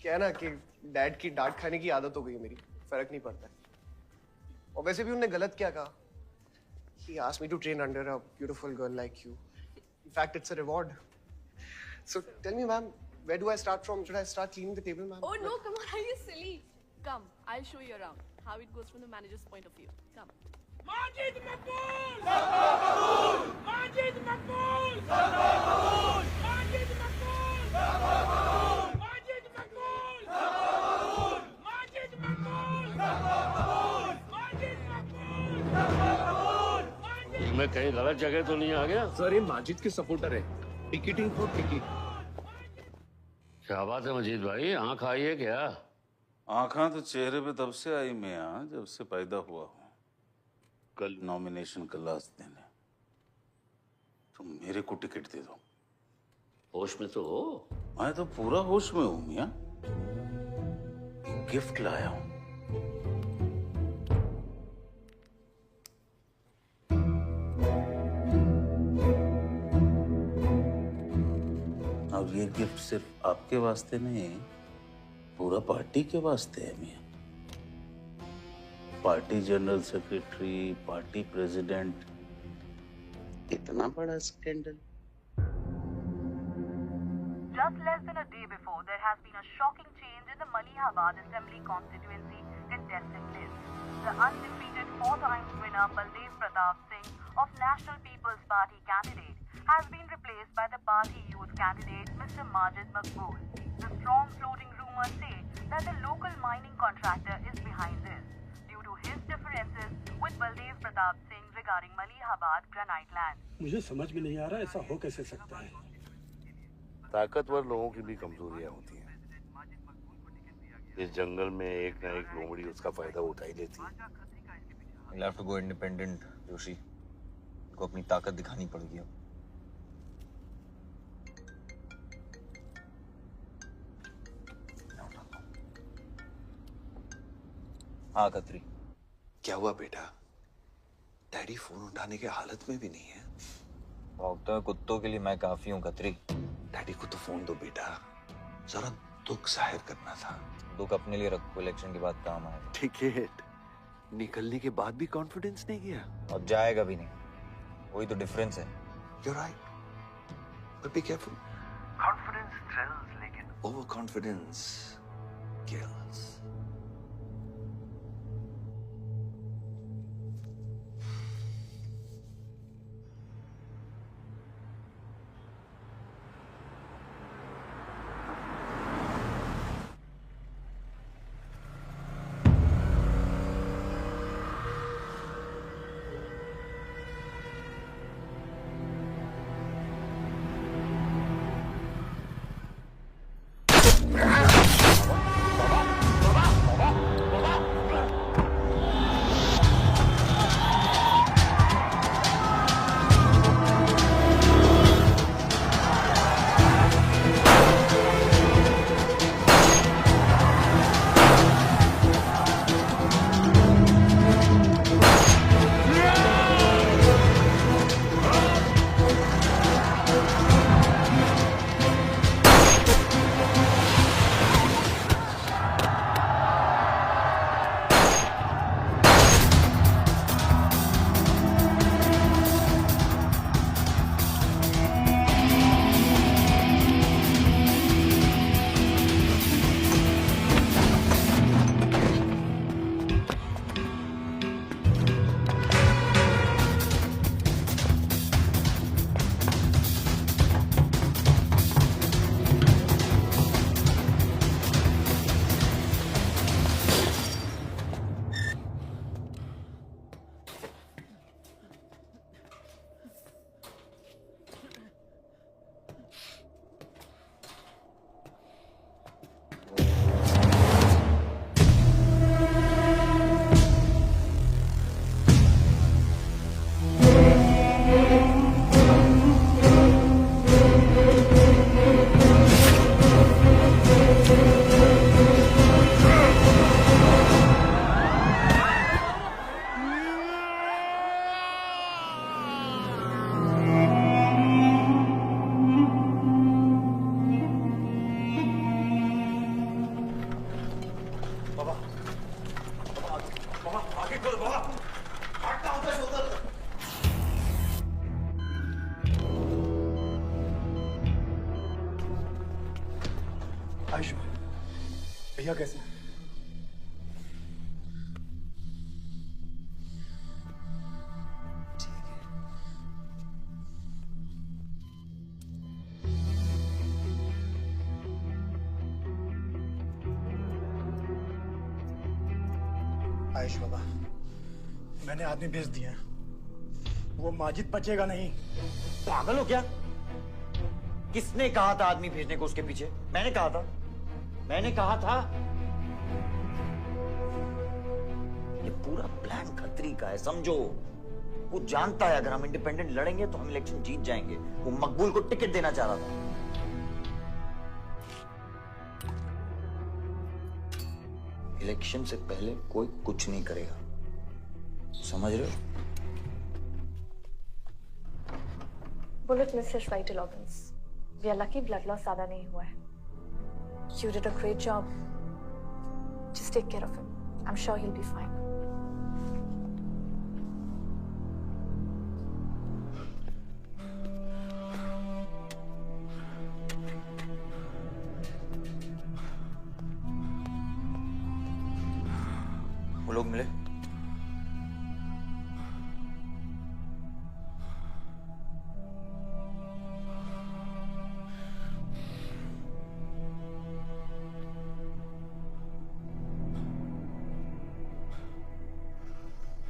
क्या है ना कि डैड की डांट खाने की आदत हो गई है मेरी, फर्क नहीं पड़ता है। और वैसे भी उन्होंने गलत क्या कहा? He asked me to train under a beautiful girl like you. In fact, it's a reward. So tell me, ma'am, where do I start from? Should I start cleaning the table, ma'am? Oh no, come on, are you silly? Come, I'll show you around how it goes from the manager's point of view. Come. Majid Makbul! Makbul! Majid Makbul! Makbul! Majid Makbul! Makbul! Majid Makbul! Makbul! Majid Makbul! Makbul! Majid Makbul! Makbul! मैं कहीं गलत जगह तो नहीं आ गया? Sir ये माजिद के supporter है। Ticketing for ticket. क्या बात है मजीद भाई, आंख आई है क्या? आंखा तो चेहरे पे तब से आई मैं यहाँ जब से पैदा हुआ हूँ। कल नॉमिनेशन का लास्ट दिन है। तुम मेरे को टिकट दे दो। होश में तो हो? मैं तो पूरा होश में हूं मियां। गिफ्ट लाया हूं। अब ये गिफ्ट सिर्फ आपके वास्ते नहीं, पूरा पार्टी के वास्ते है मियां। Party general secretary, party president, इतना बड़ा scandal. Just less than a day before, there has been a shocking change in the Malihabad Assembly constituency contestant list. The undefeated 4-time winner Baldev Pratap Singh of National People's Party candidate has been replaced by the party youth candidate Mr. Majid Maqbool. The strong floating rumors say that the local mining contractor is behind this due to his differences with Baldev Pratap Singh regarding Malihabad granite land. मुझे समझ में नहीं आ रहा ऐसा हो कैसे सकता है। ताकतवर लोगों की भी कमजोरियां होती हैं। इस जंगल में एक ना एक लोमड़ी उसका फायदा उठा ही लेती है। You'll have to go independent, Joshi. उनको अपनी ताकत दिखानी पड़ेगी अब। हाँ खत्री। क्या हुआ बेटा? डैडी फोन उठाने के हालत में भी नहीं है। भौंकते कुत्तों के लिए मैं काफी हूँ खत्री। डैडी को तो फोन दो बेटा, जरा दुख जाहिर करना था। दुख अपने लिए रखो, इलेक्शन के बाद काम आएगा। टिकट निकलने के बाद भी कॉन्फिडेंस नहीं गया और जाएगा भी नहीं, वही तो डिफरेंस है। You're right, but be careful. Confidence thrills, लेकिन overconfidence kills. आयुष भैया कैसे? आयुष बाबा, मैंने आदमी भेज दिए हैं। वो माजिद बचेगा नहीं। पागल हो क्या? किसने कहा था आदमी भेजने को उसके पीछे? मैंने कहा था। ये पूरा प्लान खत्री का है, समझो। वो जानता है अगर हम इंडिपेंडेंट लड़ेंगे तो हम इलेक्शन जीत जाएंगे। वो मकबूल को टिकट देना चाह रहा था। इलेक्शन से पहले कोई कुछ नहीं करेगा, समझ रहे हो? Bullet misses vital organs. We are lucky blood loss ज्यादा नहीं हुआ है। You did a great job. Just take care of him. I'm sure he'll be fine. वो लोग मिले?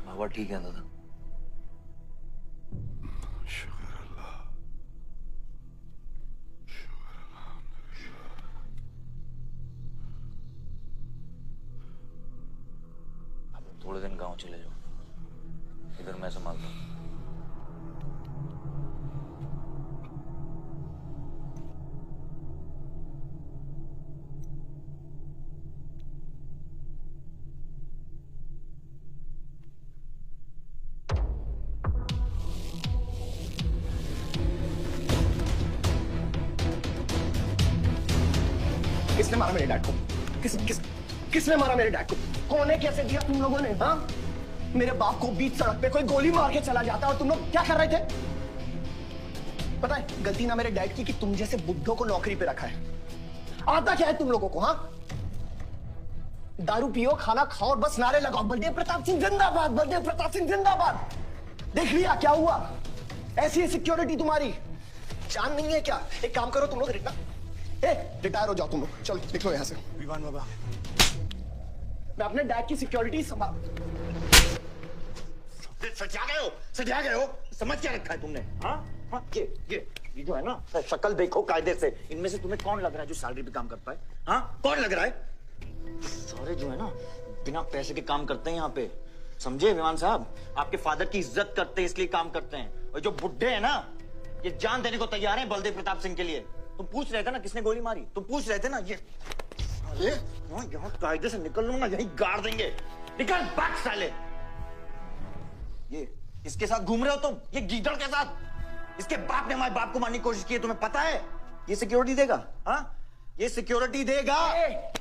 बाबा ठीक है दादा? थोड़े दिन गांव चले जाओ, इधर मैं संभालता हूँ। किसने मारा मेरे डैड को? किसने मारा मेरे डैड को? कौन है? कैसे दिया तुम लोगों ने? हाँ, मेरे बाप को बीच सड़क पे कोई गोली मार के चला जाता और तुम लोग क्या कर रहे थे? पता है गलती ना मेरे डैड की कि तुम जैसे बुड्ढों को नौकरी पे रखा है। आता क्या है तुम लोगों को? हाँ, दारू पियो, खाना खाओ और बस नारे लगाओ, बलदेव प्रताप सिंह जिंदाबाद, बलदेव प्रताप सिंह जिंदाबाद। देख लिया क्या हुआ? ऐसी है सिक्योरिटी तुम्हारी। जान नहीं है क्या? एक काम करो तुम लोग, रिटायर हो जाओ तुम लोग, चलो निकलो यहाँ से। विवान बाबा, मैं अपने डैड की सिक्योरिटी संभाल। सजा गए हो, समझ क्या रखा है तुमने? हाँ हाँ, ये जो है ना, शक्ल देखो कायदे से। इनमें से तुम्हें कौन लग रहा है जो सैलरी पे काम करता है? हाँ, कौन लग रहा है? सारे जो है ना बिना पैसे के काम करते हैं यहाँ पे, समझे विमान साहब? आपके फादर की इज्जत करते हैं इसलिए काम करते हैं। और जो बुड्ढे हैं ना, ये जान देने को तैयार हैं बलदेव प्रताप सिंह के लिए। तुम पूछ रहे थे ना किसने गोली मारी? तुम पूछ रहे थे ना? ये अरे यहाँ कायदे से निकल लूंगा, यहीं गाड़ देंगे। निकल भाग साले। ये इसके साथ घूम रहे हो तुम, ये गीदड़ के साथ। इसके बाप ने हमारे बाप को मारने की कोशिश की है, तुम्हें पता है? ये सिक्योरिटी देगा? हाँ, ये सिक्योरिटी देगा।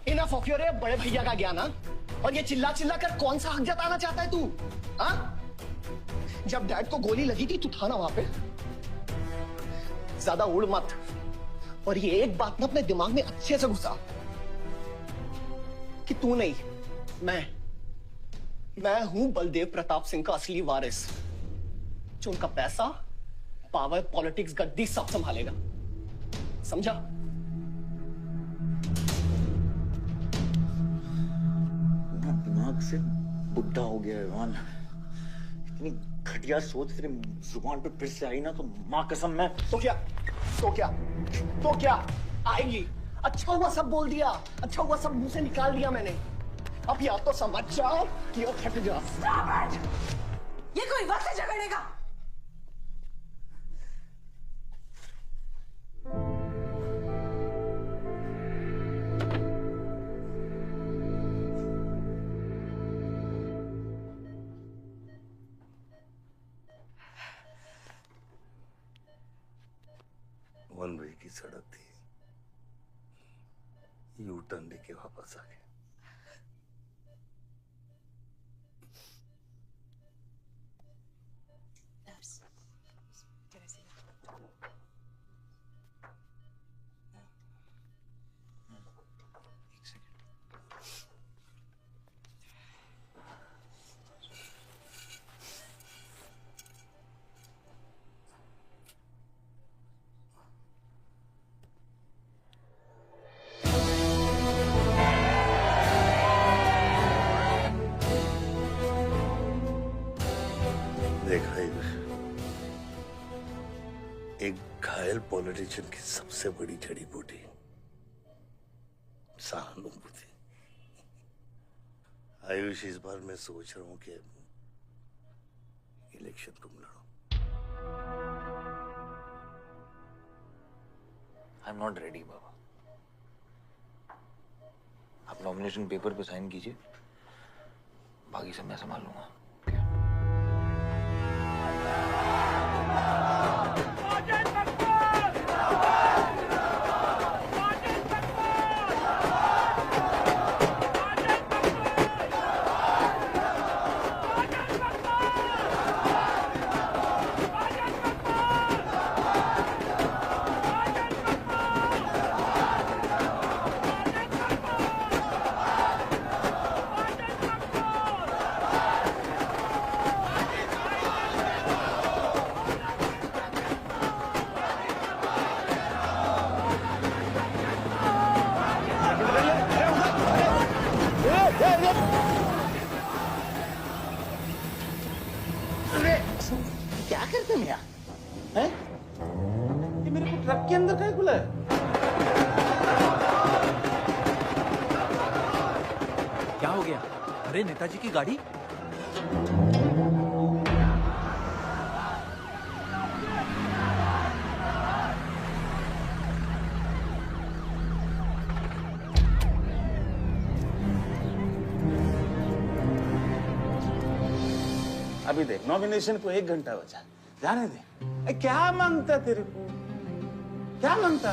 इनफ ऑफ योर बड़े भैया का ज्ञान। और ये चिल्ला चिल्ला कर कौन सा हक जताना चाहता है तू? हाँ, जब डैड को गोली लगी थी तू था ना वहां पे? ज्यादा उड़ मत। और ये एक बात ना अपने दिमाग में अच्छे से घुसा कि तू नहीं, मैं हूं बलदेव प्रताप सिंह का असली वारिस, जो उनका पैसा, पावर, पॉलिटिक्स, गद्दी सब संभालेगा। समझा? दिमाग से बुढ़ा हो गया है विमान। इतनी घटिया सोच तेरे जुबान पे फिर से आई ना तो माँ कसम मैं तो क्या आएगी? अच्छा हुआ सब बोल दिया, अच्छा हुआ सब मुंह से निकाल दिया मैंने। अब या तो समझ जाओ या थक जाओ। ये कोई वक्त है झगड़ने का? वन वे की सड़क थी, यू टर्न लेके वापस आ गए। एक घायल पॉलिटिशियन की सबसे बड़ी जड़ी बूटी सहानुभूति। आयुष, इस बार मैं सोच रहा हूं कि इलेक्शन तुम लड़ो। आई एम नॉट रेडी बाबा। आप नॉमिनेशन पेपर पे साइन कीजिए, बाकी सब मैं संभाल लूंगा। क्या करते मियां? हैं? ये मेरे को ट्रक के अंदर क्या खुला है? क्या हो गया? अरे नेताजी की गाड़ी। अभी देख, नॉमिनेशन को 1 घंटा बचा, जाने दे। क्या मांगता तेरे को? क्या मांगता?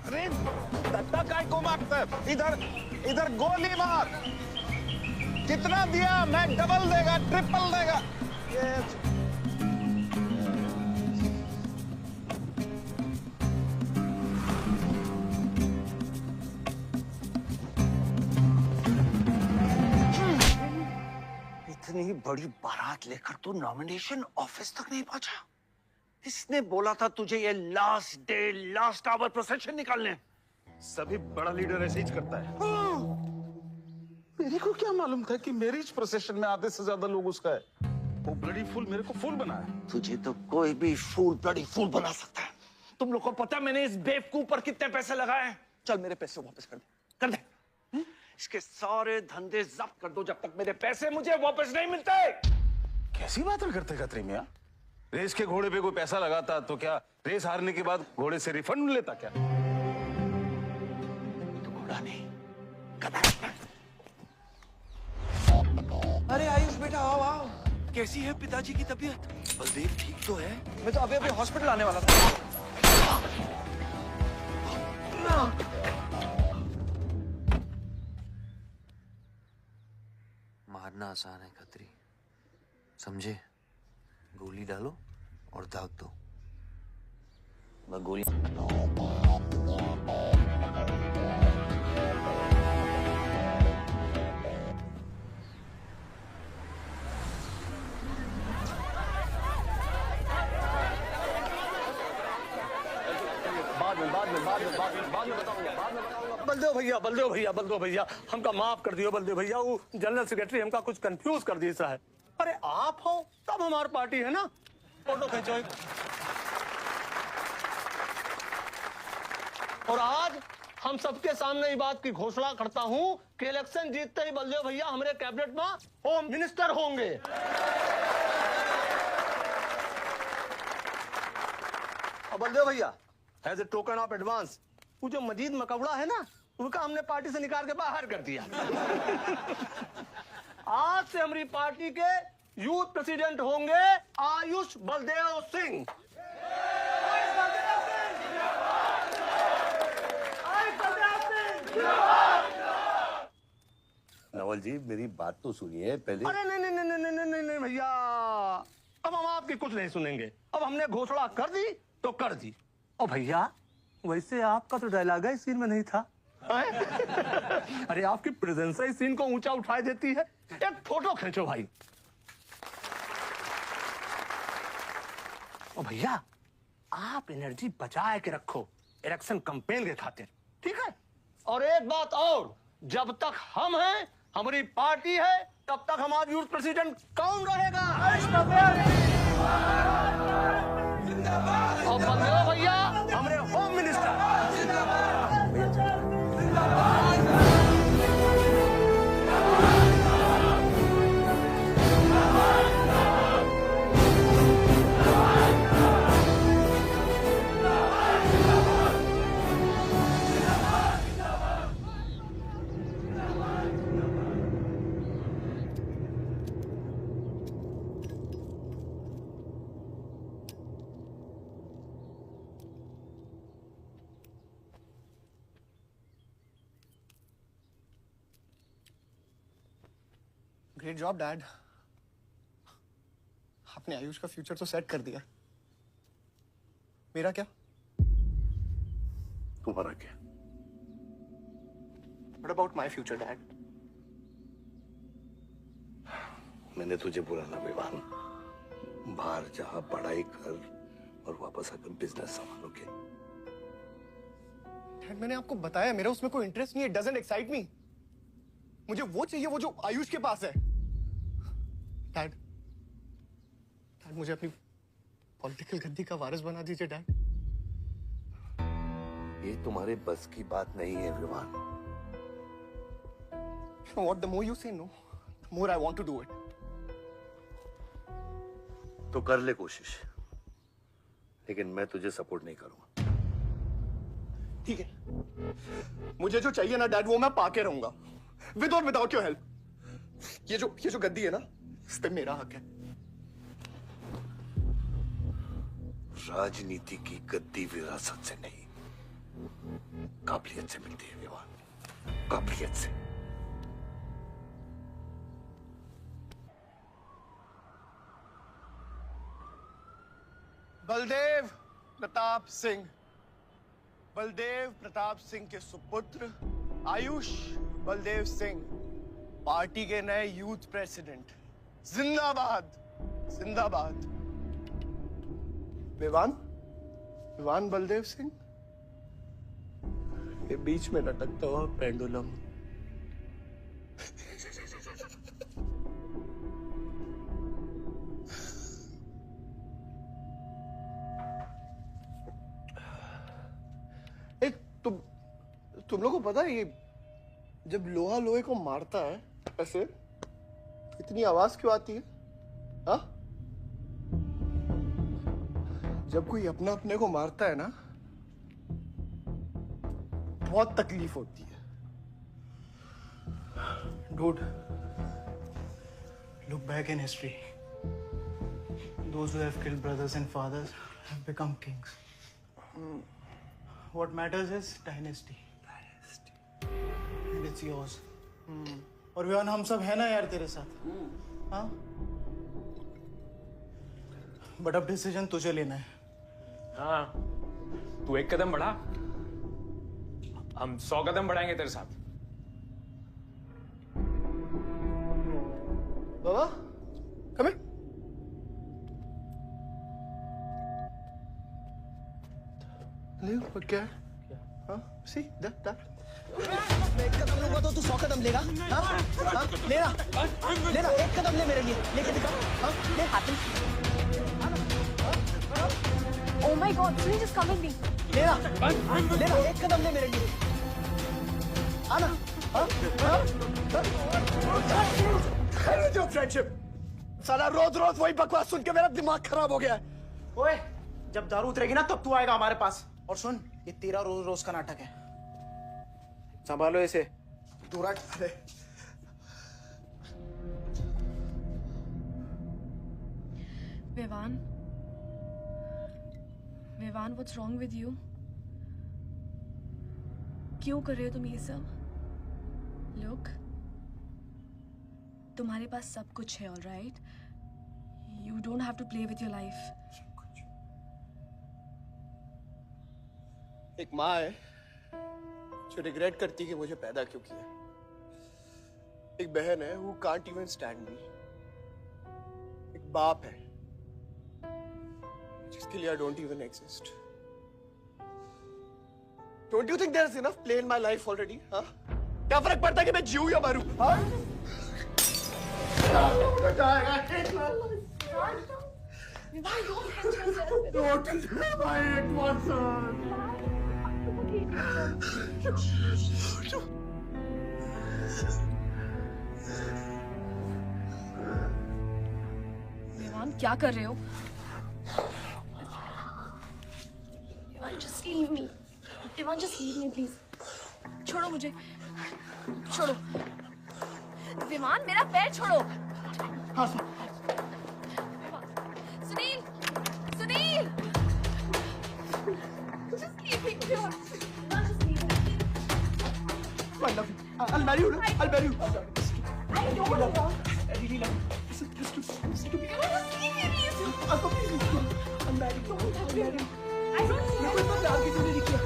अरे दत्ता काय को मारता है? इधर इधर गोली मार। कितना दिया? मैं डबल देगा, ट्रिपल देगा। इतनी बड़ी बारात लेकर तू नॉमिनेशन ऑफिस तक नहीं पहुंचा? इसने बोला था तुझे ये last day last hour procession निकालने। सभी बड़ा लीडर ऐसे ही करता है। मेरे को क्या मालूम था कि मैरिज प्रोसेशन में आधे से ज्यादा लोग उसका है। वो ब्लडी फूल मेरे को फूल बनाया। तुझे तो कोई भी फूल ब्लडी फूल बना सकता है। तुम लोग को पता है मैंने इस बेवकूफ पर कितने पैसे लगाए हैं? चल मेरे पैसे वापस कर दे, कर दे। इसके सारे धंधे जब्त कर दो जब तक मेरे पैसे मुझे वापस नहीं मिलते। कैसी बातें करते खतरे मियां? रेस के घोड़े पे कोई पैसा लगाता तो क्या रेस हारने के बाद घोड़े से रिफंड लेता क्या? तो घोड़ा नहीं, अरे आयुष बेटा आओ आओ। कैसी है पिताजी की तबीयत? बलदेव ठीक तो है? मैं तो अभी हॉस्पिटल आने वाला था। मारना आसान है खत्री, समझे? गोली डालो और दाग दो। मैं गोली बाद में बताऊंगा। बलदेव भैया हमका माफ कर दियो। बलदेव भैया वो जनरल सेक्रेटरी हमका कुछ कंफ्यूज कर दी सा है। अरे आप हो तब हमारी पार्टी है ना। फोटो खींचो। और आज हम सबके सामने ये बात की घोषणा करता हूं कि इलेक्शन जीतते ही बलदेव भैया हमारे कैबिनेट में होम मिनिस्टर होंगे। और बलदेव भैया as a token of advance वो जो मजीद मकबड़ा है ना उनका हमने पार्टी से निकाल के बाहर कर दिया। आज से हमारी पार्टी के यूथ प्रेसिडेंट होंगे आयुष बलदेव सिंह। नवल जी मेरी बात तो सुनिए पहले। अरे नहीं भैया, अब हम आपकी कुछ नहीं सुनेंगे। अब हमने घोषणा कर दी तो कर दी। और भैया वैसे आपका तो डायलॉग इस सीन में नहीं था। अरे आपकी प्रेजेंस इस सीन को ऊंचा उठा देती है। एक फोटो खींचो भाई। और भैया आप एनर्जी बचा के रखो इलेक्शन कैंपेन के खातिर, ठीक है? और एक बात और, जब तक हम हैं हमारी पार्टी है तब तक हमारा यूथ प्रेसिडेंट कौन रहेगा? और बंदे हो भैया हमारे home minister. Great job dad. आपने आयुष का फ्यूचर तो सेट कर दिया, मेरा क्या? तुम्हारा क्या? What about my future, Dad? मैंने तुझे बोला ना विवान, बाहर जा, पढ़ाई कर और वापस आकर बिजनेस संभालोगे। डैड मैंने आपको बताया मेरा उसमें कोई इंटरेस्ट नहीं है। Doesn't excite me. मुझे वो चाहिए वो जो आयुष के पास है। डैड मुझे अपनी पॉलिटिकल गद्दी का वारिस बना दीजिए डैड। ये तुम्हारे बस की बात नहीं है Vivaan. What the more you say no, the more I want to do it. तो कर ले कोशिश, लेकिन मैं तुझे सपोर्ट नहीं करूंगा। ठीक है, मुझे जो चाहिए ना डैड वो मैं पाके रहूंगा, विद और विदाउट योर हेल्प। ये जो गद्दी है ना, इस पे मेरा हक है। राजनीति की गद्दी विरासत से नहीं, काबिलियत से मिलती है विवान, काबिलियत से। बलदेव प्रताप सिंह, बलदेव प्रताप सिंह के सुपुत्र आयुष बलदेव सिंह, पार्टी के नए यूथ प्रेसिडेंट। जिंदाबाद जिंदाबाद। विवान बलदेव सिंह, ये बीच में लटकता हुआ पेंडुलम। तुम लोगों को पता है ये जब लोहा लोहे को मारता है ऐसे इतनी आवाज क्यों आती है? हाँ? जब कोई अपना अपने को मारता है ना, बहुत तकलीफ होती है। Dude, look back in history. Those who have killed brothers and fathers have become kings. What matters is dynasty. And it's yours. और विवान हम सब है ना यार तेरे साथ, हाँ? बट अब डिसीजन तुझे लेना है। हाँ, तू एक कदम बढ़ा, हम 100 कदम बढ़ाएंगे तेरे साथ। बाबा, come here. ले क्या है? हाँ, see that. मैं एक कदम लूंगा तो तू 100 कदम लेगा? हाँ? हाँ? लेना, एक कदम ले मेरे लिए, लेके दिखा। हाँ? ले हाथ Oh my God, please just come with me. लेना, एक कदम ले मेरे लिए। आना, हाँ? जो फ्रेंडशिप, साला रोज वही बकवास सुन के मेरा दिमाग खराब हो गया है। ओए, जब दारू उतरेगी ना तब तू आएगा हमारे पास। और सुन, ये तेरा रोज का नाटक है, संभालो इसे। दूर हट। Vivaan, what's wrong with you? क्यों कर रहे हो तुम ये सब? Look, तुम्हारे पास सब कुछ है, all right? You don't have to play with your life. एक माँ है जो रिग्रेट करती है कि मुझे पैदा क्यों किया। एक बहन है who can't even stand me. एक बाप है जिसके लिए I don't even exist. Don't you think there's enough play in my life already? हाँ? क्या फर्क पड़ता है कि मैं जीऊँ या मरूँ? हाँ? विवान क्या कर रहे हो? Just leave me. Vivan, just leave me, please. छोड़ो मुझे. छोड़ो. विमान, मेरा पैर छोड़ो. Sunil, Sunil. Just leave me. Vivan, just leave me. I love you. I'll marry you. I'll marry you. I don't love. I really love you. Listen to me. Just leave me, please. I'll marry you. I'll marry you. I don't ये कोई तो प्यार की तूने लिखी है।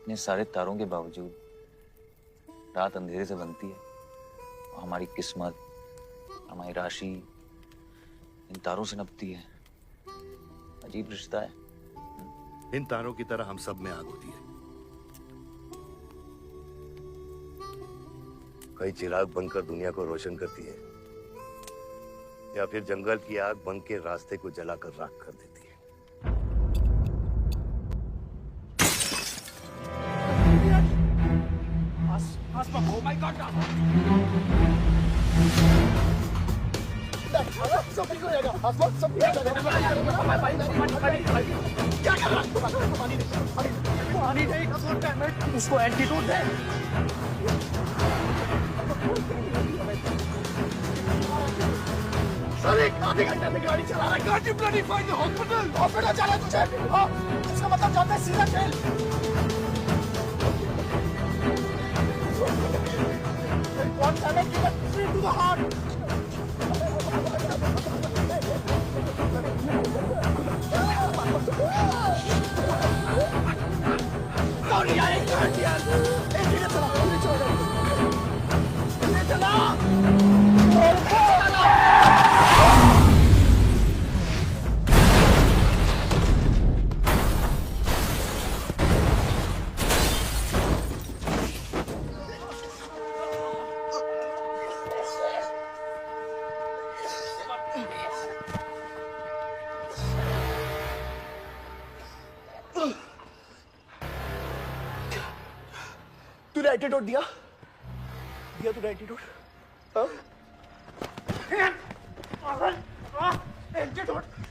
इतने सारे तारों के बावजूद रात अंधेरे से बनती है और हमारी किस्मत, हमारी राशि इन तारों से नपती है। अजीब रिश्ता है। इन तारों की तरह हम सब में आग होती है। कई चिराग बनकर दुनिया को रोशन करती है, या फिर जंगल की आग बन के रास्ते को जलाकर राख कर देती है। Oh my God! सब ठीक हो जाएगा। सब ठीक हो जाएगा। क्या कर रहा है? पानी नहीं। उसको एंटीडोट दे। सर एक आधे घंटे से गाड़ी चला रहा है। Can't you bloody find the hospital? Hospital जाना है तुझे? हाँ, इसका मतलब जानता है सीधा jail. One time, give it straight to the heart. Sorry, I can't hear. Hey, तूने एंटीडोट दिया तूने एंटीडोट?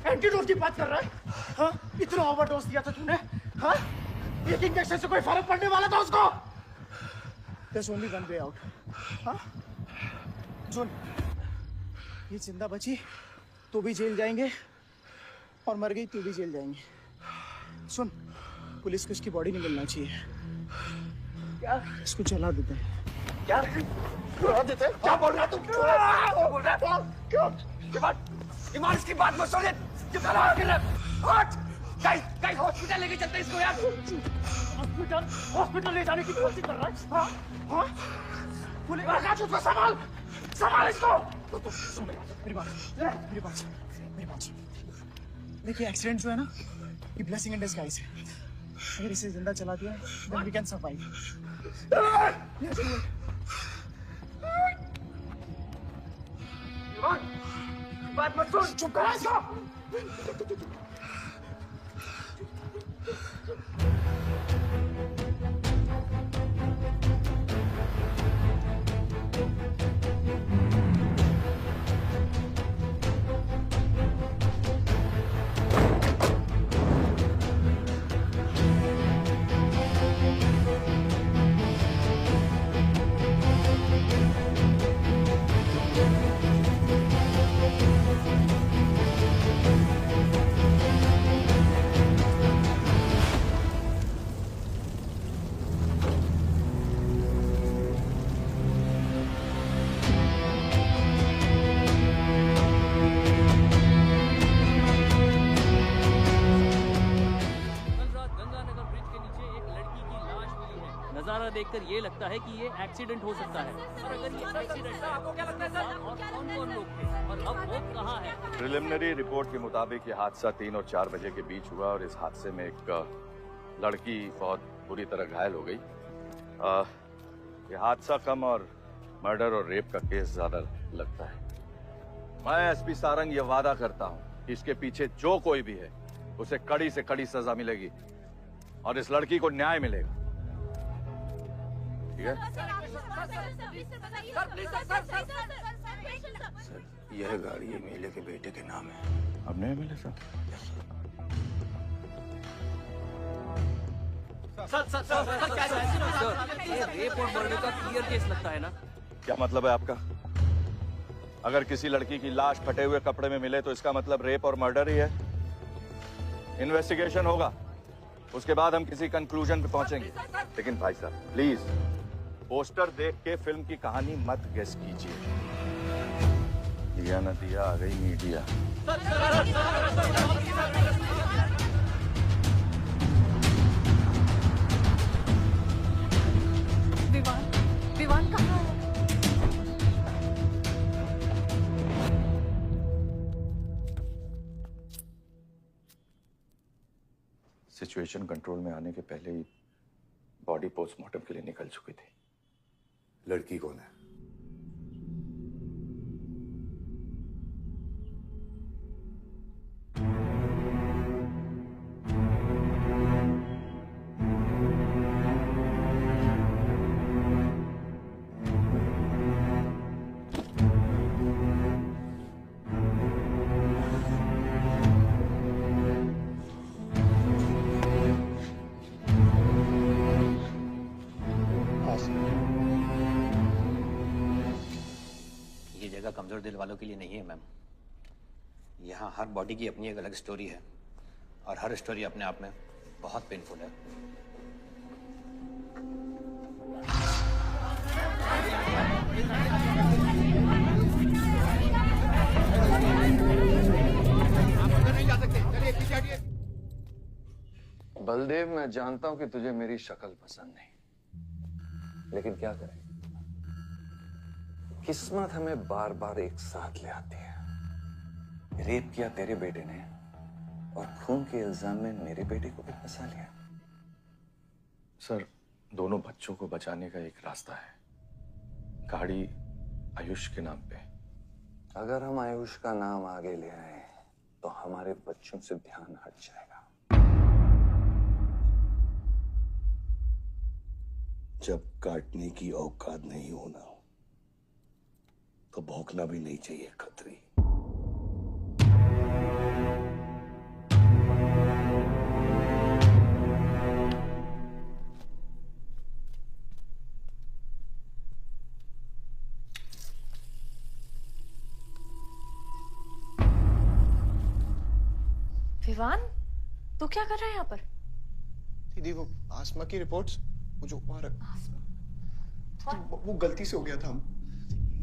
एंटीडोट की बात कर रहा है? हाँ? इतना ओवरडोज दिया था तूने? हाँ? एक इंजेक्शन से कोई फर्क पड़ने वाला था उसको? There's only one way out. हाँ? सुन, ये जिंदा बची तो भी जेल जाएंगे और मर गई तो भी जेल जाएंगे। सुन, पुलिस को इसकी बॉडी नहीं मिलना चाहिए। क्या? इसको जला देते हैं। क्या? जला देते हैं? क्या बोल रहा है तुम? क्या बोल रहा है? क्यों? ईमान इसकी बात मत सुनिए। ये चला आगे ले। हट! गाइस हॉस्पिटल लेके चलते हैं इसको यार। हॉस्पिटल ले जाने की कोशिश कर रहा है? हाँ? हाँ? पुलिस आकाश उसको संभाल इसको। मेरी बात। देखिए एक्सीडेंट जो है ना, ये ब्लेसिंग इन डिस्गाइज है। अगर इसे जिंदा चला दिया, then we can survive. बात मत सुन, चुप करा इसको। देखकर ये लगता है कि ये एक्सीडेंट हो सकता है। और अगर ये एक्सीडेंट है, आपको क्या लगता है सर? और कौन-कौन लोग थे और अब वो कहाँ है? प्रिलिमिनरी रिपोर्ट के मुताबिक ये हादसा 3 और 4 बजे के बीच हुआ और इस हादसे में एक लड़की बहुत बुरी तरह घायल हो गई। ये हादसा कम और मर्डर और रेप का केस ज्यादा लगता है। मैं एसपी सारंग ये वादा करता हूँ कि इसके पीछे जो कोई भी है उसे कड़ी से कड़ी सजा मिलेगी और इस लड़की को न्याय मिलेगा। ठीक है? सर, यह गाड़ी एमएलए के बेटे के नाम है। अब नहीं मिले सर? ये रेप और मर्डर का क्लियर केस लगता है ना? क्या मतलब है आपका? अगर किसी लड़की की लाश फटे हुए कपड़े में मिले तो इसका मतलब रेप और मर्डर ही है। इन्वेस्टिगेशन होगा, उसके बाद हम किसी कंक्लूजन पे पहुंचेंगे। लेकिन भाई साहब प्लीज पोस्टर देख के फिल्म की कहानी मत गेस कीजिए। दिया न दिया, आ गई मीडिया। विवान कहाँ है? सिचुएशन कंट्रोल में आने के पहले ही बॉडी पोस्टमार्टम के लिए निकल चुकी थी। लड़की कौन है? कमजोर दिल वालों के लिए नहीं है मैम। यहाँ हर बॉडी की अपनी एक अलग स्टोरी है और हर स्टोरी अपने आप में बहुत पेनफुल है। बलदेव, मैं जानता हूं कि तुझे मेरी शक्ल पसंद नहीं, लेकिन क्या करें, किस्मत हमें बार बार एक साथ ले आती है। रेप किया तेरे बेटे ने और खून के इल्जाम में मेरे बेटे को भी फंसा लिया। सर, दोनों बच्चों को बचाने का एक रास्ता है, गाड़ी आयुष के नाम पे। अगर हम आयुष का नाम आगे ले आए तो हमारे बच्चों से ध्यान हट जाएगा। जब काटने की औकात नहीं होना तो भौंकना भी नहीं चाहिए खतरी। विवान, तू क्या कर रहा है यहाँ पर? दीदी, वो आसमा की रिपोर्ट्स, वो जो वो गलती से हो गया था।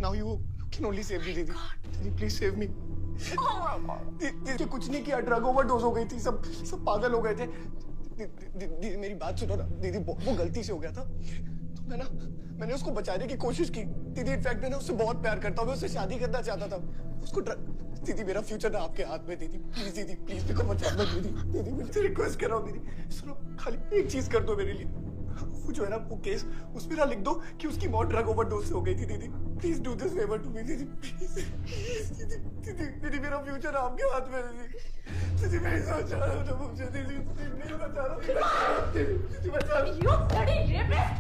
Now you can only save me, दीदी। दीदी please save me। दीदी कुछ नहीं किया, ड्रग ओवरडोज हो गई थी, सब पागल हो गए थे। दीदी मेरी बात सुनो ना, दीदी वो गलती से हो गया था। तो मैंने उसको बचाने की कोशिश की। दीदी इनफैक्ट मैं उससे बहुत प्यार करता हूँ, मैं उससे शादी करना चाहता था। उसको दीदी मेरा फ्यूचर ना आपके हाथ में। दीदी प्लीज मेरे को बचा दो दीदी मुझे रिक्वेस्ट कर रहा हूँ दीदी। सुनो, खाली एक चीज कर दो मेरे लिए। वो जो है ना, वो केस उसमें ना लिख दो कि उसकी मौत ड्रग ओवरडोज से हो गई थी। दीदी please do this favour to me दीदी, प्लीज। दीदी मेरा फ्यूचर आपके हाथ में है दीदी। मैं सोच रहा हूँ मुझे दीदी नहीं बचा रहा। दीदी बचा रहा। You bloody rapist!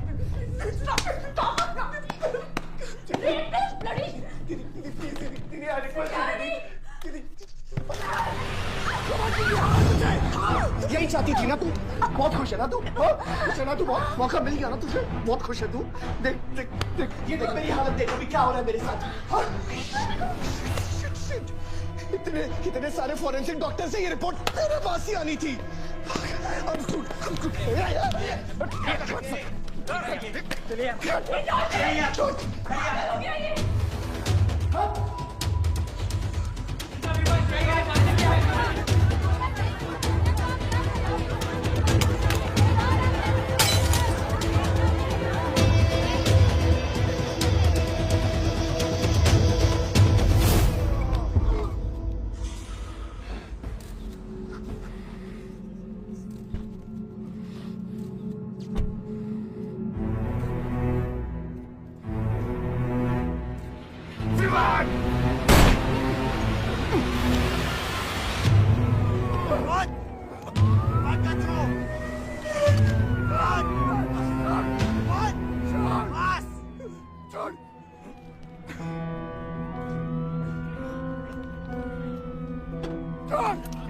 Stop it! Stop it! Rapist, bloody! दीदी प्लीज दीदी आई रिक्वेस्ट दीदी। यही चाहती थी ना तू? बहुत खुश है ना तू? खुश है ना तू? बहुत मौका मिल गया ना तुझे? बहुत खुश है तू? देख देख देख, ये देख मेरी हालत, देख अभी क्या हो रहा है मेरे साथ। इतने सारे फॉरेंसिक डॉक्टर से ये रिपोर्ट तेरे पास ही आनी थी।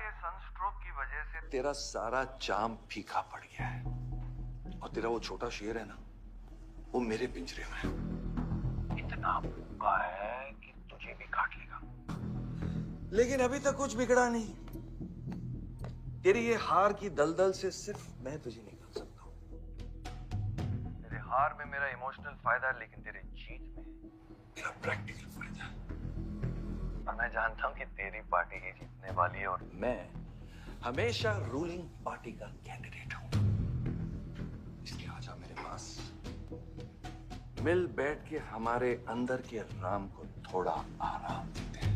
ये सनस्ट्रोक की वजह से तेरा सारा चाम फीका पड़ गया है और तेरा वो छोटा शेर है ना, वो मेरे पिंजरे में है। इतना भूखा है कि तुझे भी काट लेगा। लेकिन अभी तक कुछ बिगड़ा नहीं। तेरी ये हार की दलदल से सिर्फ मैं तुझे निकाल सकता हूँ। तेरे हार में मेरा इमोशनल फायदा है, लेकिन तेरे जीत में मेरा प्रैक्टिकल फायदा है। और मैं जानता हूँ कि तेरी पार्टी ही जीतने वाली है और मैं हमेशा रूलिंग पार्टी का कैंडिडेट हूँ। इसलिए आजा मेरे पास, मिल बैठ के हमारे अंदर के राम को थोड़ा आराम देते हैं।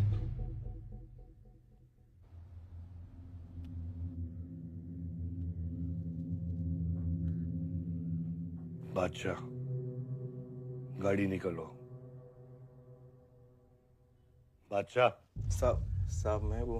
बादशाह, गाड़ी निकलो। बादशाह साहब मैं वो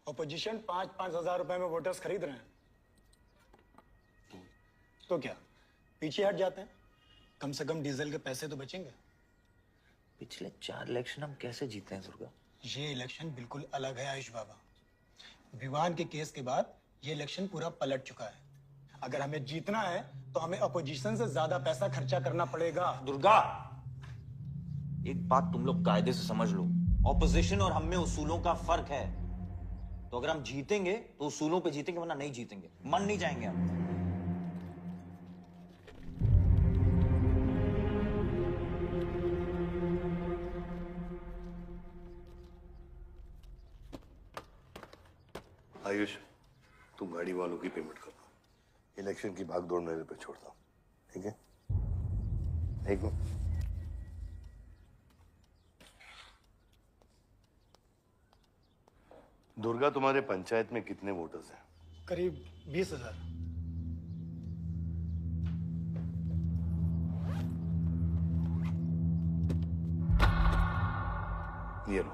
अपोजिशन 5-5 हजार रुपए में वोटर्स खरीद रहे हैं, तो क्या पीछे हट जाते हैं? कम से कम डीजल के पैसे तो बचेंगे। पिछले 4 इलेक्शन हम कैसे जीते हैं दुर्गा? ये इलेक्शन बिल्कुल अलग है आयुष बाबा। विवान के केस के बाद ये इलेक्शन पूरा पलट चुका है। अगर हमें जीतना है तो हमें अपोजिशन से ज्यादा पैसा खर्चा करना पड़ेगा। दुर्गा, एक बात तुम लोग कायदे से समझ लो, ऑपोजिशन और हम में उसूलों का फर्क है। तो अगर हम जीतेंगे तो उसूलों पे जीतेंगे, वरना नहीं जीतेंगे, मन नहीं जाएंगे हम। आयुष, तुम गाड़ी वालों की पेमेंट कर दो। इलेक्शन की भागदौड़ मेरे पे छोड़ता हूँ, ठीक है? ठीक है। दुर्गा, तुम्हारे पंचायत में कितने वोटर्स हैं? करीब 20,000। ये लो।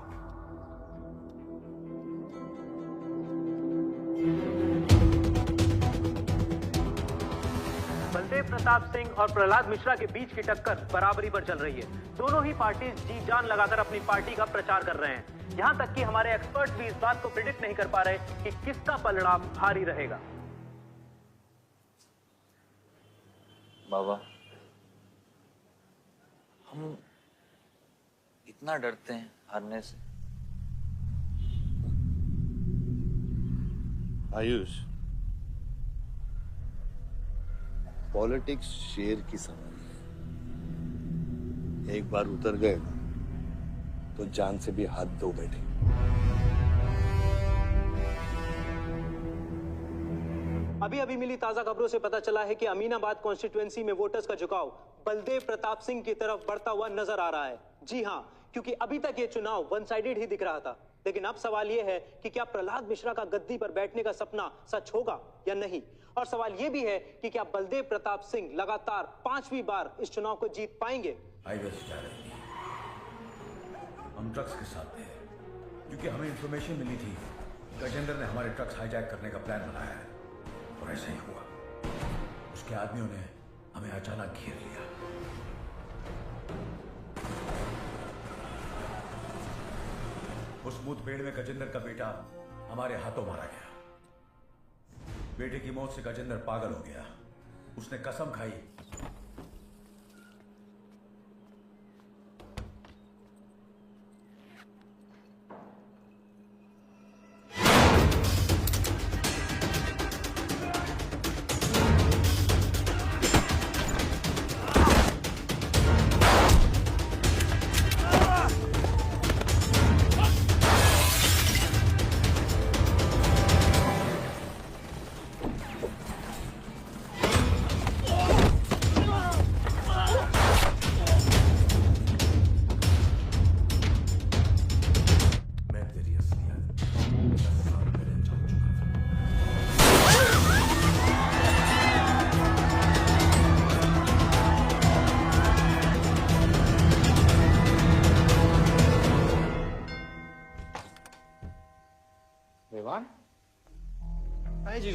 बलदेव प्रताप सिंह और प्रहलाद मिश्रा के बीच की टक्कर बराबरी पर चल रही है। दोनों ही पार्टी जी जान लगाकर अपनी पार्टी का प्रचार कर रहे हैं। यहां तक कि हमारे एक्सपर्ट भी इस बात को प्रिडिक्ट नहीं कर पा रहे कि किसका पलड़ा भारी रहेगा। बाबा, हम इतना डरते हैं हारने से। आयुष, पॉलिटिक्स शेर की सवारी है। एक बार उतर गए ना तो जान से भी हाथ धो बैठे। अभी अभी मिली ताजा खबरों से पता चला है कि अमीनाबाद कॉन्स्टिट्यूएंसी में वोटर्स का झुकाव बलदेव प्रताप सिंह की तरफ बढ़ता हुआ नजर आ रहा है। जी हां, क्योंकि अभी तक ये चुनाव वन साइडेड ही दिख रहा था। लेकिन अब सवाल यह है कि क्या प्रहलाद मिश्रा का गद्दी पर बैठने का सपना सच होगा या नहीं। और सवाल यह भी है कि क्या बलदेव प्रताप सिंह लगातार 5वीं बार इस चुनाव को जीत पाएंगे। हाईवे से जा रहे थे, हम ट्रक्स के साथ थे, क्योंकि हमें इंफॉर्मेशन मिली थी गजेंद्र ने हमारे ट्रक्स हाईजैक करने का प्लान बनाया है। और ऐसा ही हुआ। उसके आदमियों ने हमें अचानक घेर लिया। उस मुठभेड़ में गजेंद्र का बेटा हमारे हाथों मारा गया। बेटे की मौत से गजेंद्र पागल हो गया। उसने कसम खाई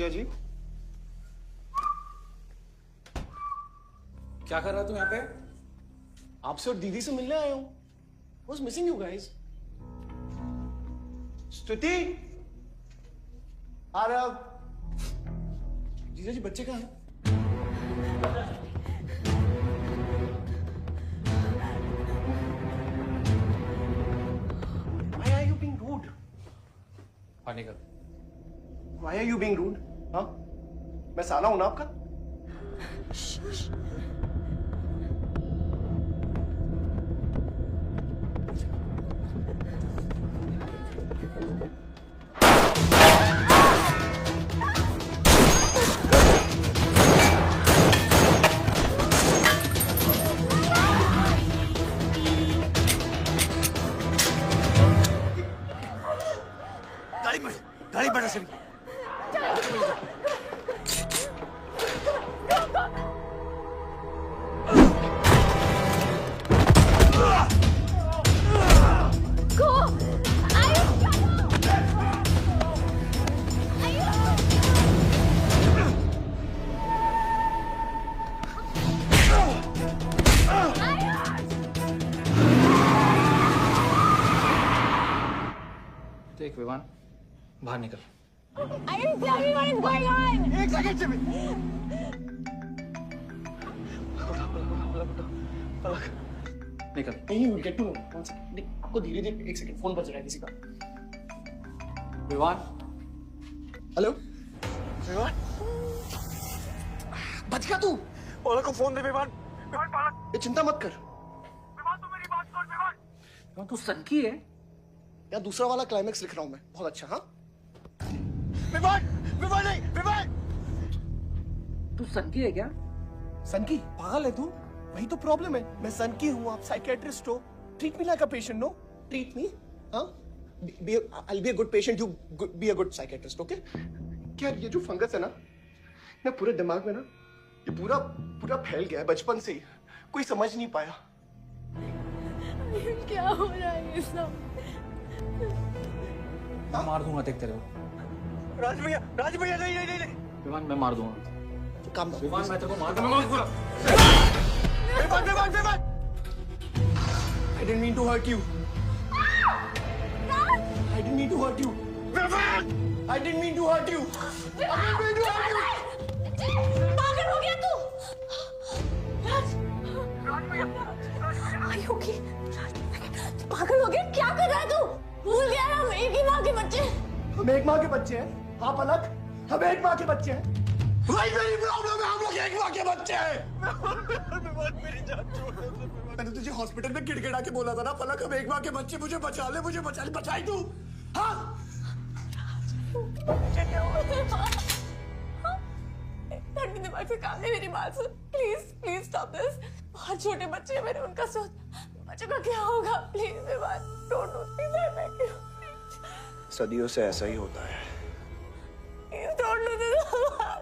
जीजा जी। क्या कर रहा तू यहाँ पे? आपसे और दीदी से मिलने आया हूँ। Was missing you guys. स्तुति, आरव, जीजा जी बच्चे कहाँ हैं? Why are you being rude? पानी का। Why are you being rude? हाँ? मैं साला हूं ना आपका? गाड़ी बढ़ा सभी। देख विवान, बाहर निकल। Ayush, tell me what is going on! एक सेकंड से भी। निकल। नहीं, we'll get to know. One second. नहीं, आपको धीरे धीरे एक सेकंड फोन बज रहा है किसी का। विवान। हेलो? विवान? बच गया तू? पलक को फोन दे विवान। विवान पलक। ये चिंता मत कर। विवान तू मेरी बात सुन विवान। तू सनकी है? या दूसरा वाला क्लाइमेक्स लिख रहा हूं मैं। बहुत अच्छा, हाँ? विवान! विवान नहीं! विवान! तू सनकी है क्या? सनकी? पागल है तू? वही तो प्रॉब्लम है। मैं सनकी हूँ, आप साइकियाट्रिस्ट हो। Treat me like a patient, no? Treat me, हाँ? I'll be a good patient, you be a good psychiatrist, okay? क्या ये जो फंगस है ना पूरे दिमाग में ना, ये पूरा फैल गया है बचपन से ही। कोई समझ नहीं पाया। क्या हो रहा है ये सब? मैं मार दूंगा देख तेरे को। राज भैया नहीं। विवान मैं मार दूंगा। काम विवान मैं तेरे को मार दूंगा। Vivaan! I didn't mean to hurt you. I didn't mean to hurt you. Vivaan! I didn't mean to hurt you. पागल हो गया तू? Are you okay? पागल हो गया? क्या कर रहा है तू? भूल गया हम एक ही माँ के बच्चे। हम एक माँ के बच्चे हैं? हाँ पलक, हम एक माँ के बच्चे हैं। वही मेरी प्रॉब्लम है, हम लोग एक माँ के बच्चे हैं। मेरी जान छोड़ दे। मैंने तुझे हॉस्पिटल में गिड़गिड़ा के बोला था ना पलक, हम एक माँ के बच्चे, मुझे बचा ले, बचाई तू। हाँ? ठंडी दिमाग से काम नहीं, मेरी बात सुन। Please stop this. बहुत छोटे बच्चे हैं मेरे, उनका सोच बच्चों का क्या होगा? Please Vivaan, don't do this. I beg you. सदियों से ऐसा ही होता है। Please don't do this.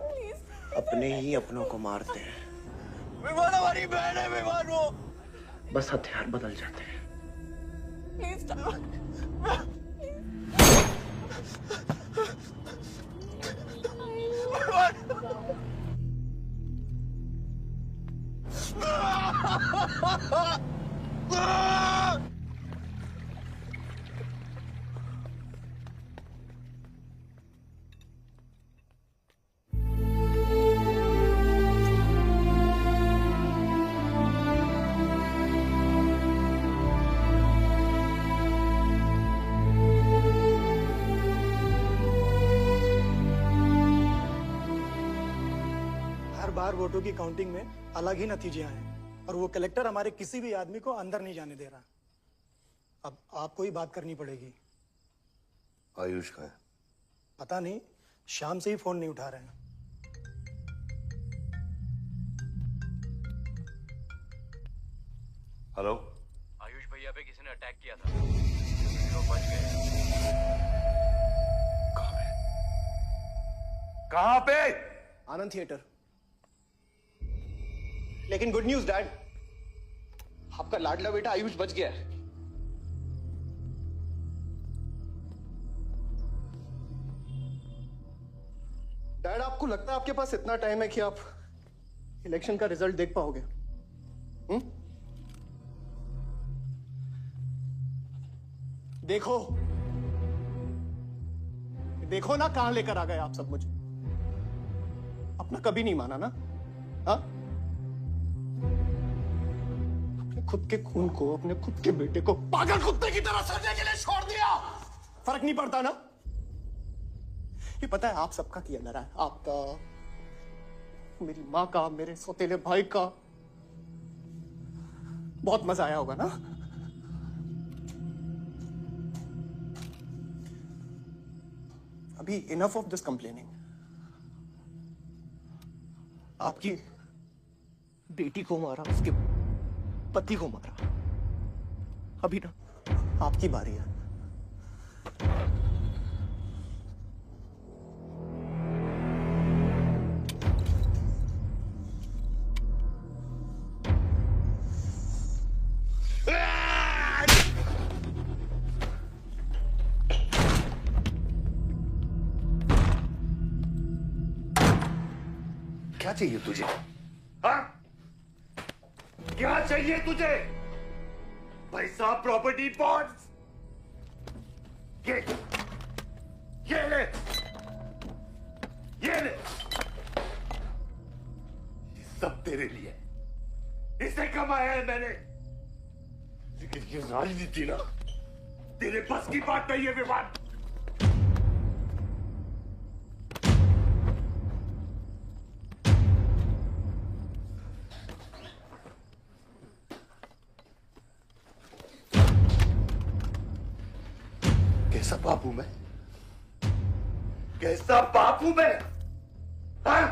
Please. अपने ही अपनों को मारते हैं। विवान हमारी बहन है, विवान वो। बस हथियार बदल जाते हैं। Please stop. वोटों की काउंटिंग में अलग ही नतीजे आए और वो कलेक्टर हमारे किसी भी आदमी को अंदर नहीं जाने दे रहा। अब आपको ही बात करनी पड़ेगी। आयुष का है? पता नहीं, शाम से ही फोन नहीं उठा रहे हैं। हेलो, आयुष भैया पे किसी ने अटैक किया था, तो बच गए। कहां पे? आनंद थिएटर। लेकिन गुड न्यूज डैड, आपका लाडला बेटा आयुष बच गया है। डैड, आपको लगता है आपके पास इतना टाइम है कि आप इलेक्शन का रिजल्ट देख पाओगे? देखो देखो ना, कहां लेकर आ गए आप सब मुझे। अपना कभी नहीं माना ना? हाँ, अपने खुद के खून को, अपने खुद के बेटे को पागल कुत्ते की तरह सड़ने के लिए छोड़ दिया। फर्क नहीं पड़ता ना? ये पता है आप सबका किया लड़ा है, आपका, मेरी माँ का, मेरे सौतेले भाई का। बहुत मजा आया होगा ना? अभी इनफ ऑफ दिस कंप्लेनिंग। आपकी बेटी को मारा, उसके पति को मारा, अभी ना आपकी बारी है। क्या चाहिए तुझे? हाँ? क्या चाहिए तुझे? पैसा, प्रॉपर्टी, बॉन्ड्स? ये ले, ये ले। ये सब तेरे लिए, इसे कमाया है मैंने। लेकिन ये राजनीति ना, तेरे बस की बात नहीं है विवाद। कैसा बाप हूं मैं? कैसा बाप हूं मैं? हाँ?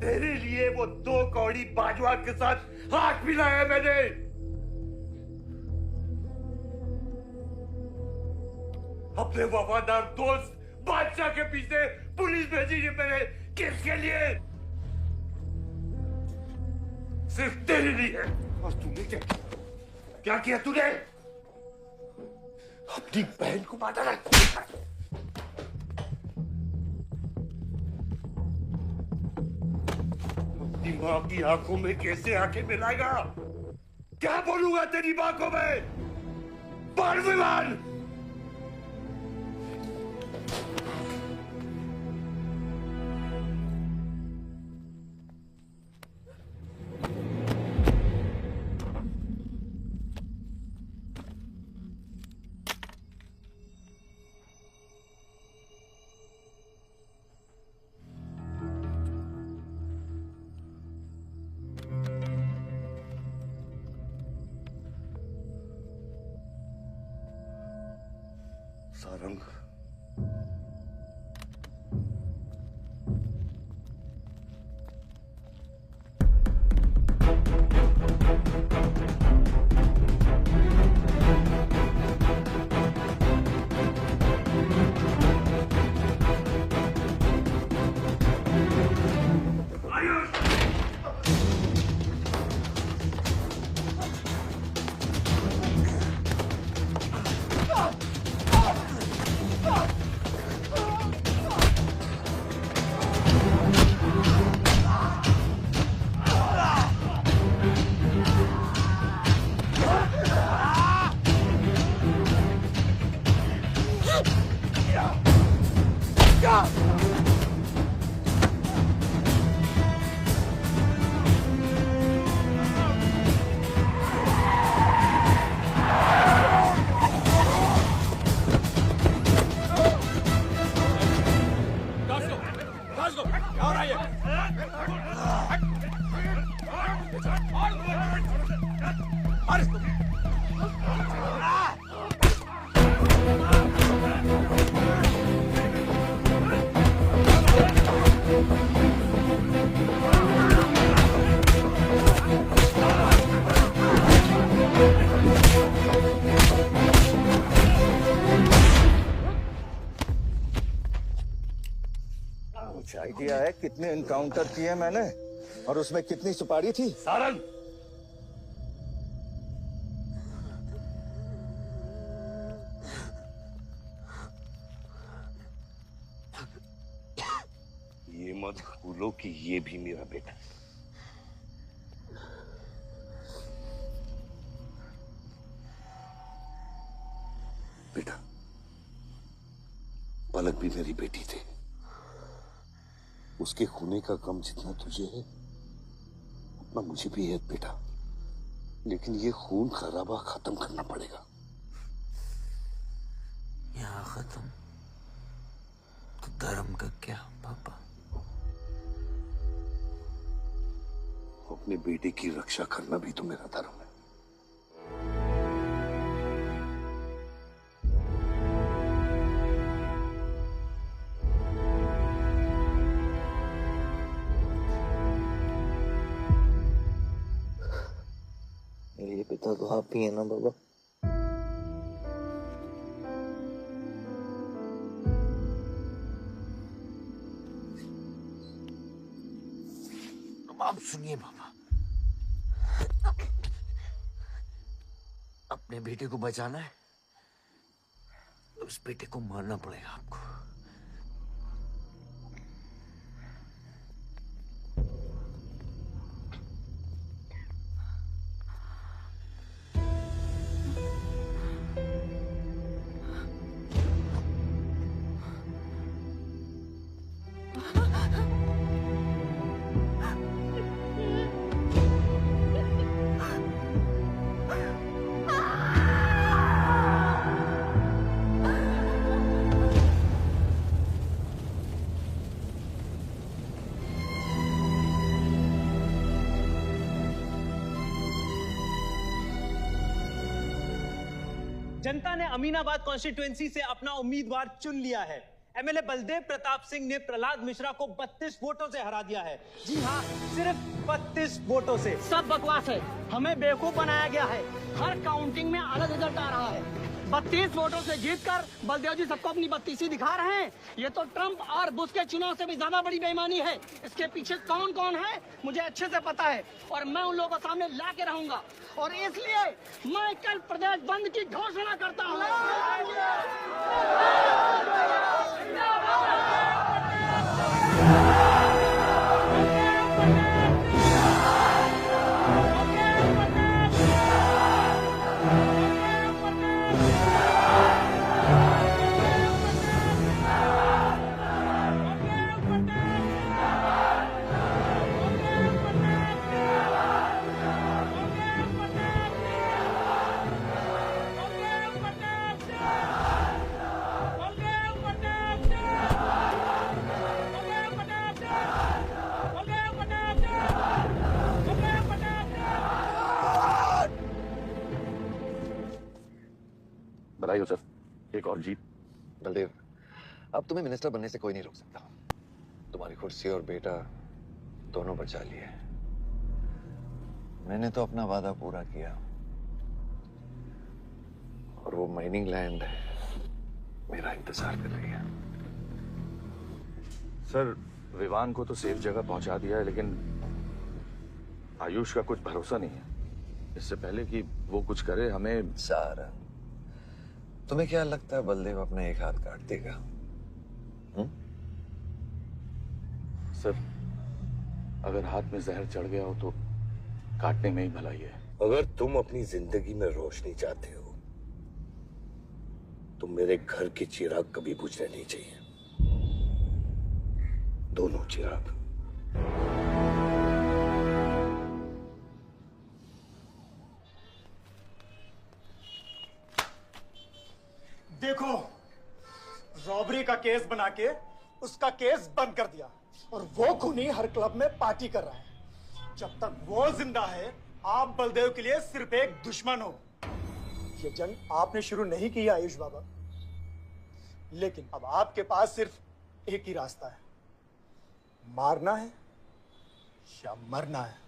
तेरे लिए वो 2 कौड़ी बाजवा के साथ हाथ मिलाया मैंने। अपने वफादार दोस्त बादशाह के पीछे पुलिस भेजी है मैंने। किसके लिए? सिर्फ तेरे लिए। और तूने क्या किया तूने? अपनी बहन को मारा ना। अपनी मां की आंखों में कैसे आंखें मिलाएगा? क्या बोलूंगा तेरी मां को मैं? बोल विमान। सारंग, कुछ आइडिया है कितने एनकाउंटर किए मैंने और उसमें कितनी सुपारी थी? सारंग, मत भूलो कि ये भी मेरा बेटा है। बेटा, पलक भी मेरी बेटी थी। उसके खोने का गम जितना तुझे है उतना मुझे भी है बेटा, लेकिन ये खून खराबा खत्म करना पड़ेगा। यहाँ खत्म तो धर्म का क्या पापा? अपने बेटे की रक्षा करना भी तो मेरा धर्म है। मेरे पिता तो आप ही है ना बाबा? अब सुनिए बाबा, अपने बेटे को बचाना है तो उस बेटे को मारना पड़ेगा आपको। जनता ने अमीनाबाद कॉन्स्टिट्यूएंसी से अपना उम्मीदवार चुन लिया है। एमएलए बलदेव प्रताप सिंह ने प्रहलाद मिश्रा को 32 वोटों से हरा दिया है। जी हाँ, सिर्फ 32 वोटों से। सब बकवास है, हमें बेवकूफ बनाया गया है। हर काउंटिंग में अलग रिजल्ट आ रहा है। 32 वोटों से जीतकर बलदेव जी सबको अपनी बत्तीसी दिखा रहे हैं। ये तो ट्रंप और बुश के चुनाव से भी ज्यादा बड़ी बेईमानी है। इसके पीछे कौन कौन है मुझे अच्छे से पता है और मैं उन लोगों के सामने ला के रहूंगा और इसलिए मैं कल प्रदेश बंद की घोषणा करता हूँ। बधाई हो सर, एक और जीत। बलदेव, अब तुम्हें मिनिस्टर बनने से कोई नहीं रोक सकता। तुम्हारी कुर्सी और बेटा दोनों बचा लिए। मैंने तो अपना वादा पूरा किया और वो माइनिंग लैंड मेरा इंतजार कर रही है। सर, विवान को तो सेफ जगह पहुंचा दिया है, लेकिन आयुष का कुछ भरोसा नहीं है। इससे पहले कि वो कुछ करे हमें। सारा, तुम्हें क्या लगता है बलदेव अपना एक हाथ काट देगा? सर, अगर हाथ में जहर चढ़ गया हो तो काटने में ही भलाई है। अगर तुम अपनी जिंदगी में रोशनी चाहते हो तो मेरे घर के चिराग कभी बुझने नहीं चाहिए। दोनों चिराग। देखो, रॉबरी का केस बना के उसका केस बंद कर दिया और वो खूनी हर क्लब में पार्टी कर रहा है। जब तक वो जिंदा है, आप बलदेव के लिए सिर्फ एक दुश्मन हो। ये जंग आपने शुरू नहीं की आयुष बाबा, लेकिन अब आपके पास सिर्फ एक ही रास्ता है, मारना है या मरना है।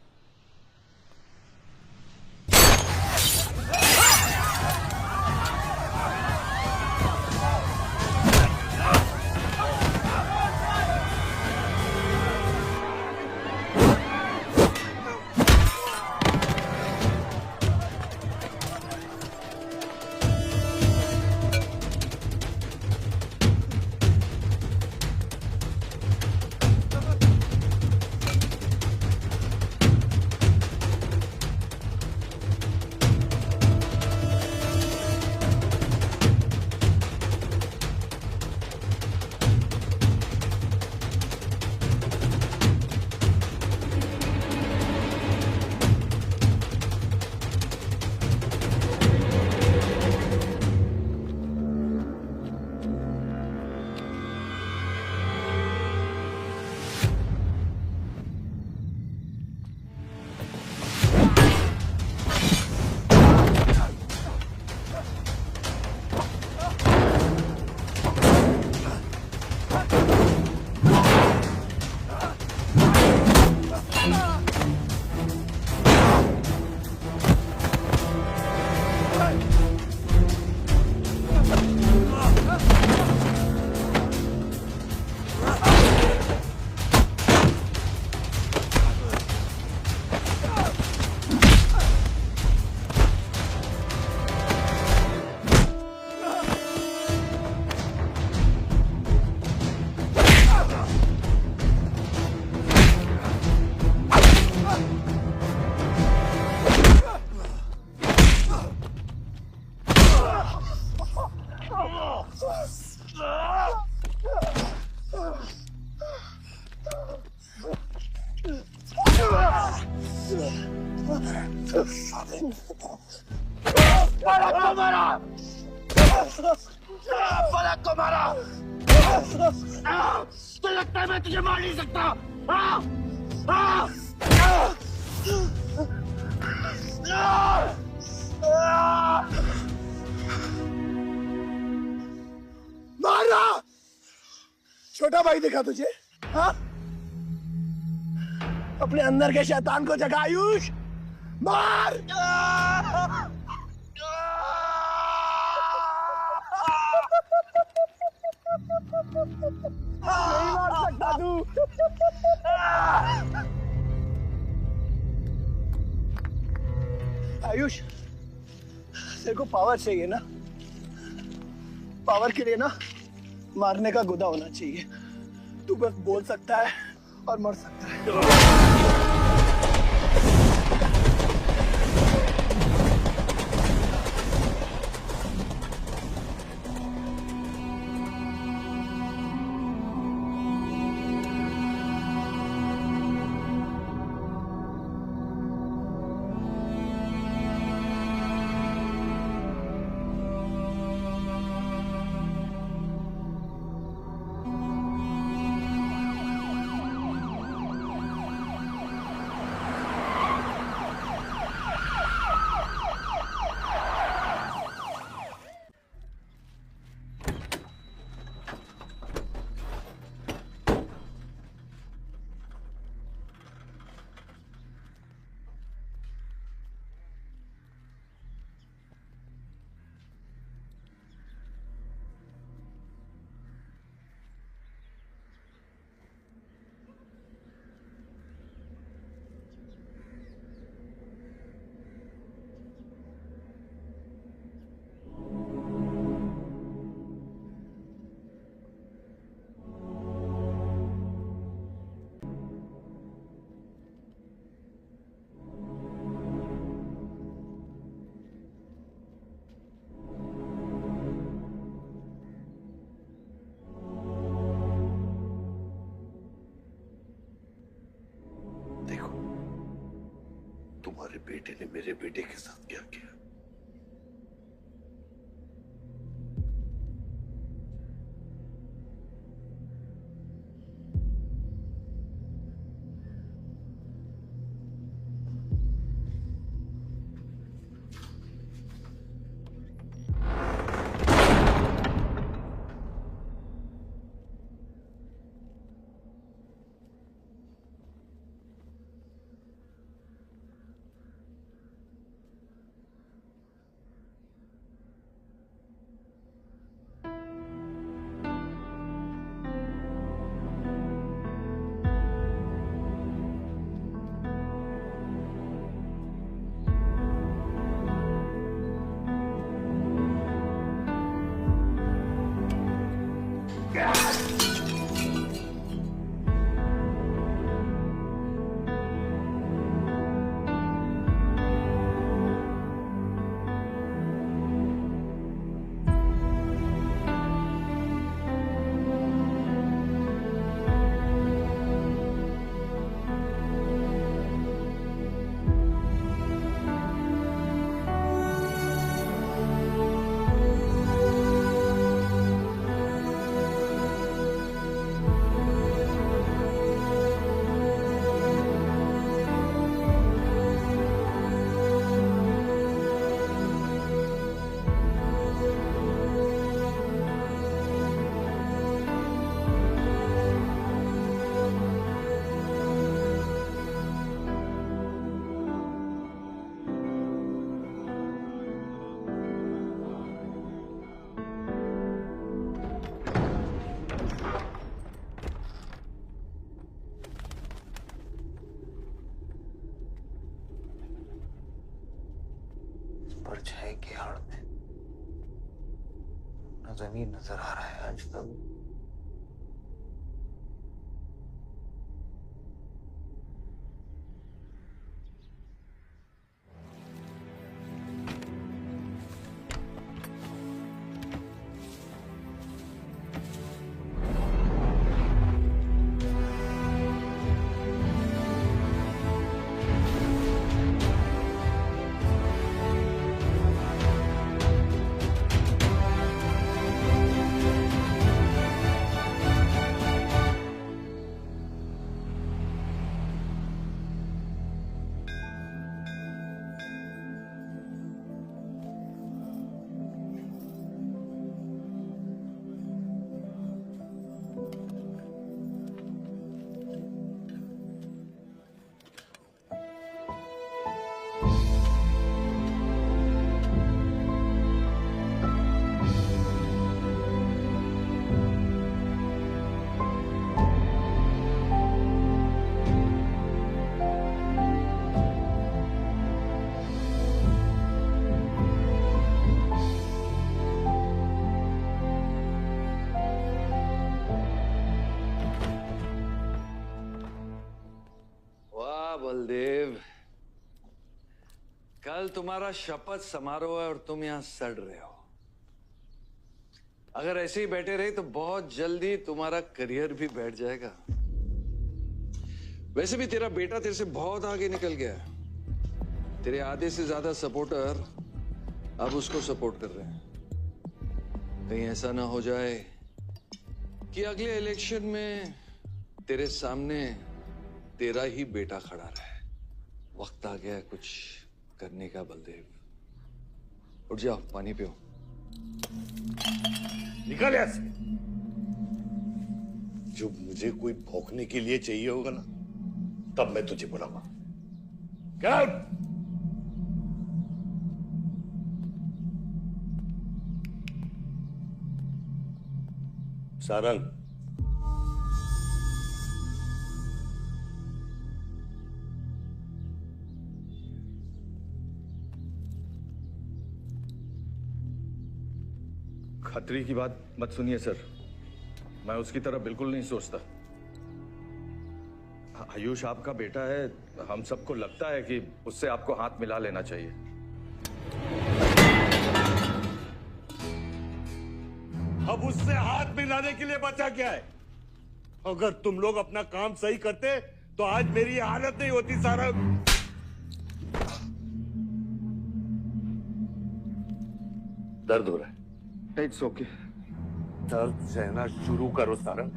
फलक को मारा, फलक को मारा। तो लगता है मैं तुझे मार नहीं सकता। मारा। छोटा भाई दिखा तुझे? हाँ, अपने अंदर के शैतान को जगा आयुष, मार। नहीं मार सकता तू। आयुष, तेरे को पावर चाहिए ना? पावर के लिए ना मारने का गुदा होना चाहिए। तू बस बोल सकता है और मर सकता है। तुम्हारे बेटे ने मेरे बेटे के साथ क्या किया? परछाई की आड़ में न जमीन नजर आ रहा है आज तक। बलदेव, कल तुम्हारा शपथ समारोह है और तुम यहां सड़ रहे हो। अगर ऐसे ही बैठे रहे तो बहुत जल्दी तुम्हारा करियर भी बैठ जाएगा। वैसे भी तेरा बेटा तेरे से बहुत आगे निकल गया है। तेरे आधे से ज्यादा सपोर्टर अब उसको सपोर्ट कर रहे हैं। कहीं ऐसा ना हो जाए कि अगले इलेक्शन में तेरे सामने तेरा ही बेटा खड़ा रहे। वक्त आ गया है कुछ करने का बलदेव। उठ जाओ, पानी पियो। निकल यहाँ से। जब मुझे कोई भौंकने के लिए चाहिए होगा ना, तब मैं तुझे बुलाऊंगा। Get out! सारंग, खतरी की बात मत सुनिए सर, मैं उसकी तरह बिल्कुल नहीं सोचता। आयुष आपका बेटा है, हम सबको लगता है कि उससे आपको हाथ मिला लेना चाहिए। अब उससे हाथ मिलाने के लिए बचा क्या है? अगर तुम लोग अपना काम सही करते तो आज मेरी ये हालत नहीं होती। सारा दर्द हो रहा है? It's okay. दर्द सहना शुरू करो सारंग।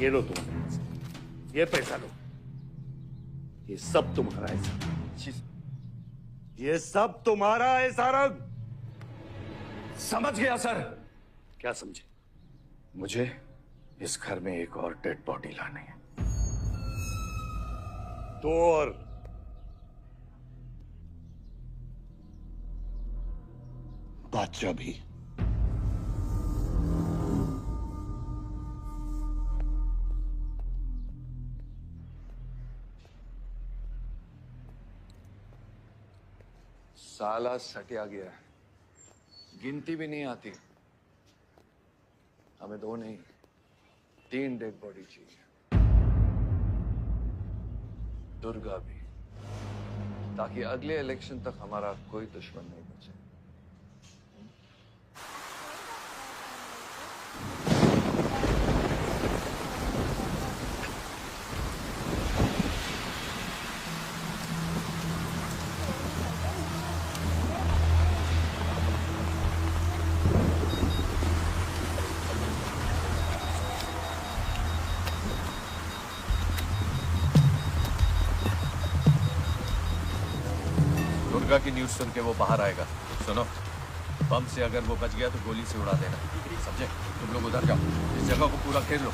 ये लो तुम, ये पैसा लो। ये सब तुम्हारा है सारंग। ये सब तुम्हारा है सारंग। समझ गया सर। क्या समझे? मुझे इस घर में एक और डेड बॉडी लानी है। तो और बादशाह भी। साला सटिया गया है, गिनती भी नहीं आती। हमें 2 नहीं 3 डेड बॉडी चाहिए। दुर्गा भी, ताकि अगले इलेक्शन तक हमारा कोई दुश्मन नहीं बचे। दुर्गा की न्यूज़ सुन के वो बाहर आएगा। सुनो, बम से अगर वो बच गया तो गोली से उड़ा देना, समझे? तुम लोग उधर जाओ, इस जगह को पूरा घेर लो।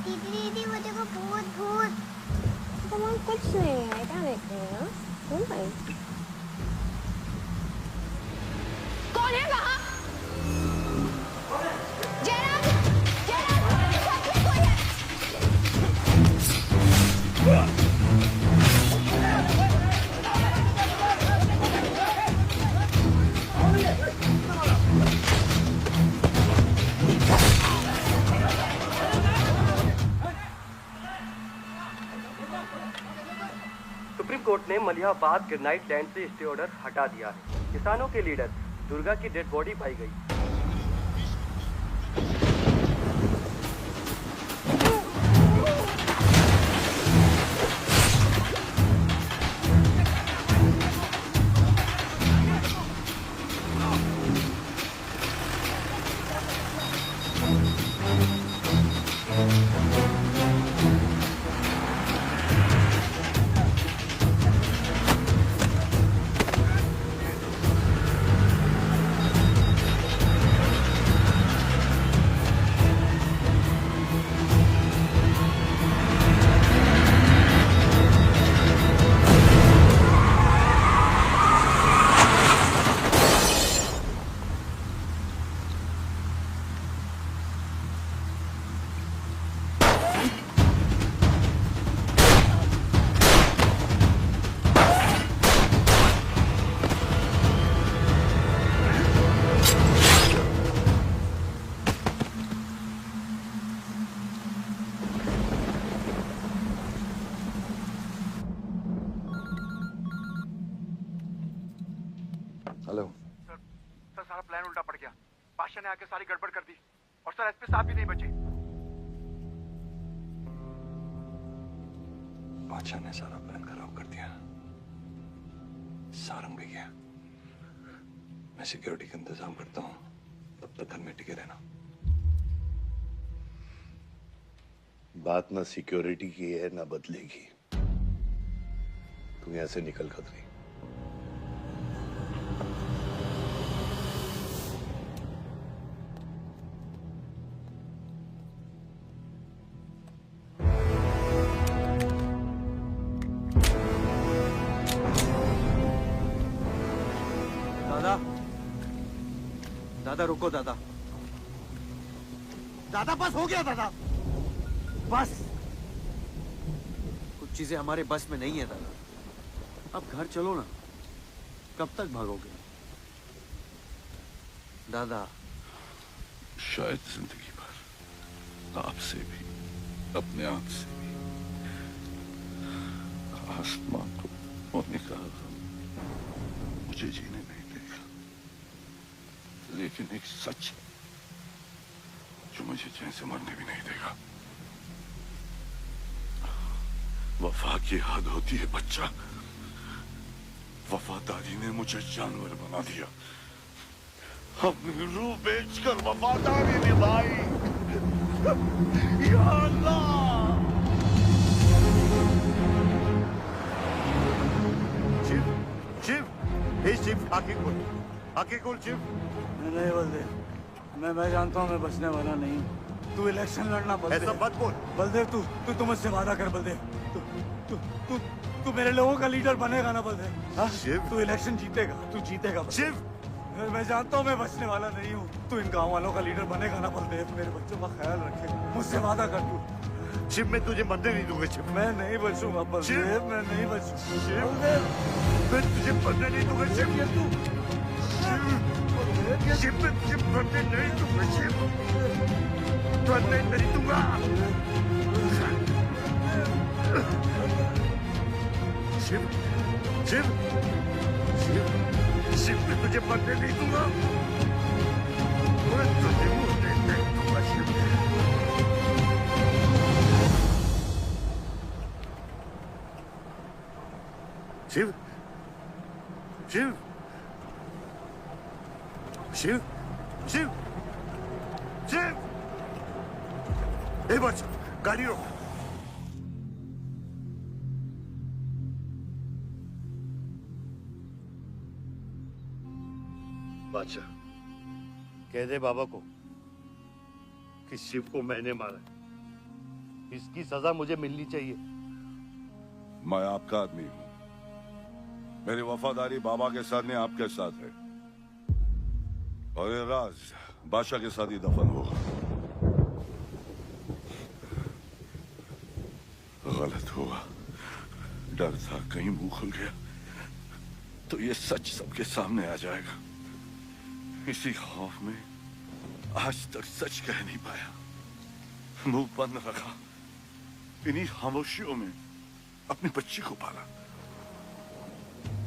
दीदी वो देखो, भूत भूत। तुम्हारा कुछ नहीं है, क्या देख रही हो? तुम भाई कौन है वहाँ? सुप्रीम कोर्ट ने मलिहाबाद ग्रेनाइट लैंड से स्टे ऑर्डर हटा दिया है। किसानों के लीडर दुर्गा की डेड बॉडी पाई गई। बादशाह ने आके सारी गड़बड़ कर दी और सर एसपी साहब भी नहीं बचे। बादशाह ने सारा प्लान खराब कर दिया। सारंग भी गया। मैं सिक्योरिटी का इंतजाम करता हूँ, तब तक घर में टिके रहना। बात ना सिक्योरिटी की है ना बदलेगी। तू यहां से निकल खतरी। दादा, दादा रुको दादा। दादा बस हो गया दादा, बस। कुछ चीजें हमारे बस में नहीं है दादा। अब घर चलो ना, कब तक भागोगे दादा? शायद जिंदगी भर आपसे भी, अपने आप से भी। आसमां को होने का गम मुझे जीने नहीं देगा, लेकिन एक सच जो मुझे चैन से मरने भी नहीं देगा। वफा की हद होती है बच्चा। वफादारी ने मुझे जानवर बना दिया। हमने रूह बेचकर वफादारी निभाई। या अल्लाह! शिव, शिव, हे शिव, आंखें खोल शिव। नहीं बलदेव, मैं जानता हूँ मैं बचने वाला नहीं हूँ। तू इलेक्शन लड़ना बलदेव। ऐसा मत बोल बलदेव। तू मुझसे वादा कर बलदेव। तू मेरे लोगों का लीडर बनेगा ना बलदेव? शिव, तू इलेक्शन जीतेगा, तू जीतेगा शिव। मैं जानता हूँ मैं बचने वाला नहीं हूँ। तू इन गाँव वालों का लीडर बनेगा ना बलदेव? मेरे बच्चों का ख्याल रखेगा, मुझसे वादा कर तू। शिव, मैं तुझे मरने नहीं दूंगा शिव। मैं नहीं बचूंगा बलदेव, मैं नहीं बचूंगा शिव। मैं तुझे मरने नहीं दूंगा शिव। शिव, मैं तुझे मरने नहीं दूंगा शिव। मरने नहीं दूंगा। शिव, शिव, शिव, शिव, मैं तुझे मरने नहीं दूंगा। मैं तुझे मरने नहीं दूंगा शिव। शिव, शिव, शिव, शिव, शिव। ए बच, गाड़ी रोक। बादशाह, कह दे बाबा को कि शिव को मैंने मारा है। इसकी सजा मुझे मिलनी चाहिए। मैं आपका आदमी हूं। मेरी वफादारी बाबा के साथ नहीं, आपके साथ है। और ये राज बादशाह के साथ ही दफन होगा। गलत हुआ, डर था कहीं मुंह खुल गया तो ये सच सबके सामने आ जाएगा। इसी खौफ में आज तक सच कह नहीं पाया, मुंह बंद रखा। इन्हीं खामोशियों में अपनी बच्ची को पाला।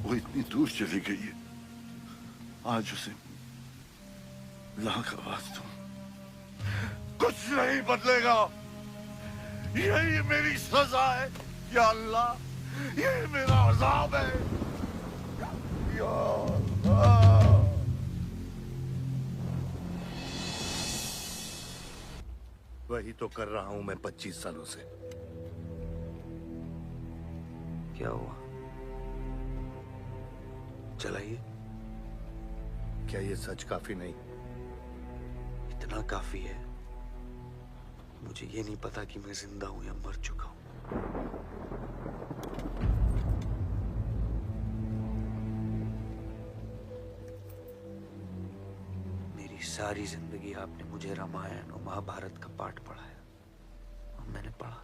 वो इतनी दूर चली गई है, आज उसे लाख आवाज दूं, कुछ नहीं बदलेगा। यही मेरी सजा है या अल्लाह, यही मेरा अज़ाब है या अल्लाह। वही तो कर रहा हूं मैं 25 सालों से। क्या हुआ? चलाइए। क्या ये सच काफी नहीं? इतना काफी है। मुझे ये नहीं पता कि मैं जिंदा हूं या मर चुका हूं। मेरी सारी जिंदगी आपने मुझे रामायण और महाभारत का पाठ पढ़ाया और मैंने पढ़ा।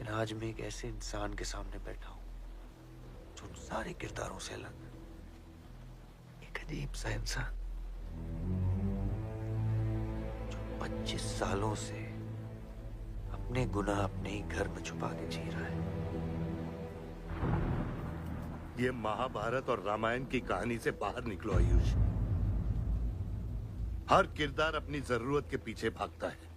लेकिन आज मैं एक ऐसे इंसान के सामने बैठा हूं जो उन सारे किरदारों से अलग, एक अजीब सा इंसान 25 सालों से अपने गुनाह अपने ही घर में छुपा के जी रहा है। ये महाभारत और रामायण की कहानी से बाहर निकलो आयुष। हर किरदार अपनी जरूरत के पीछे भागता है।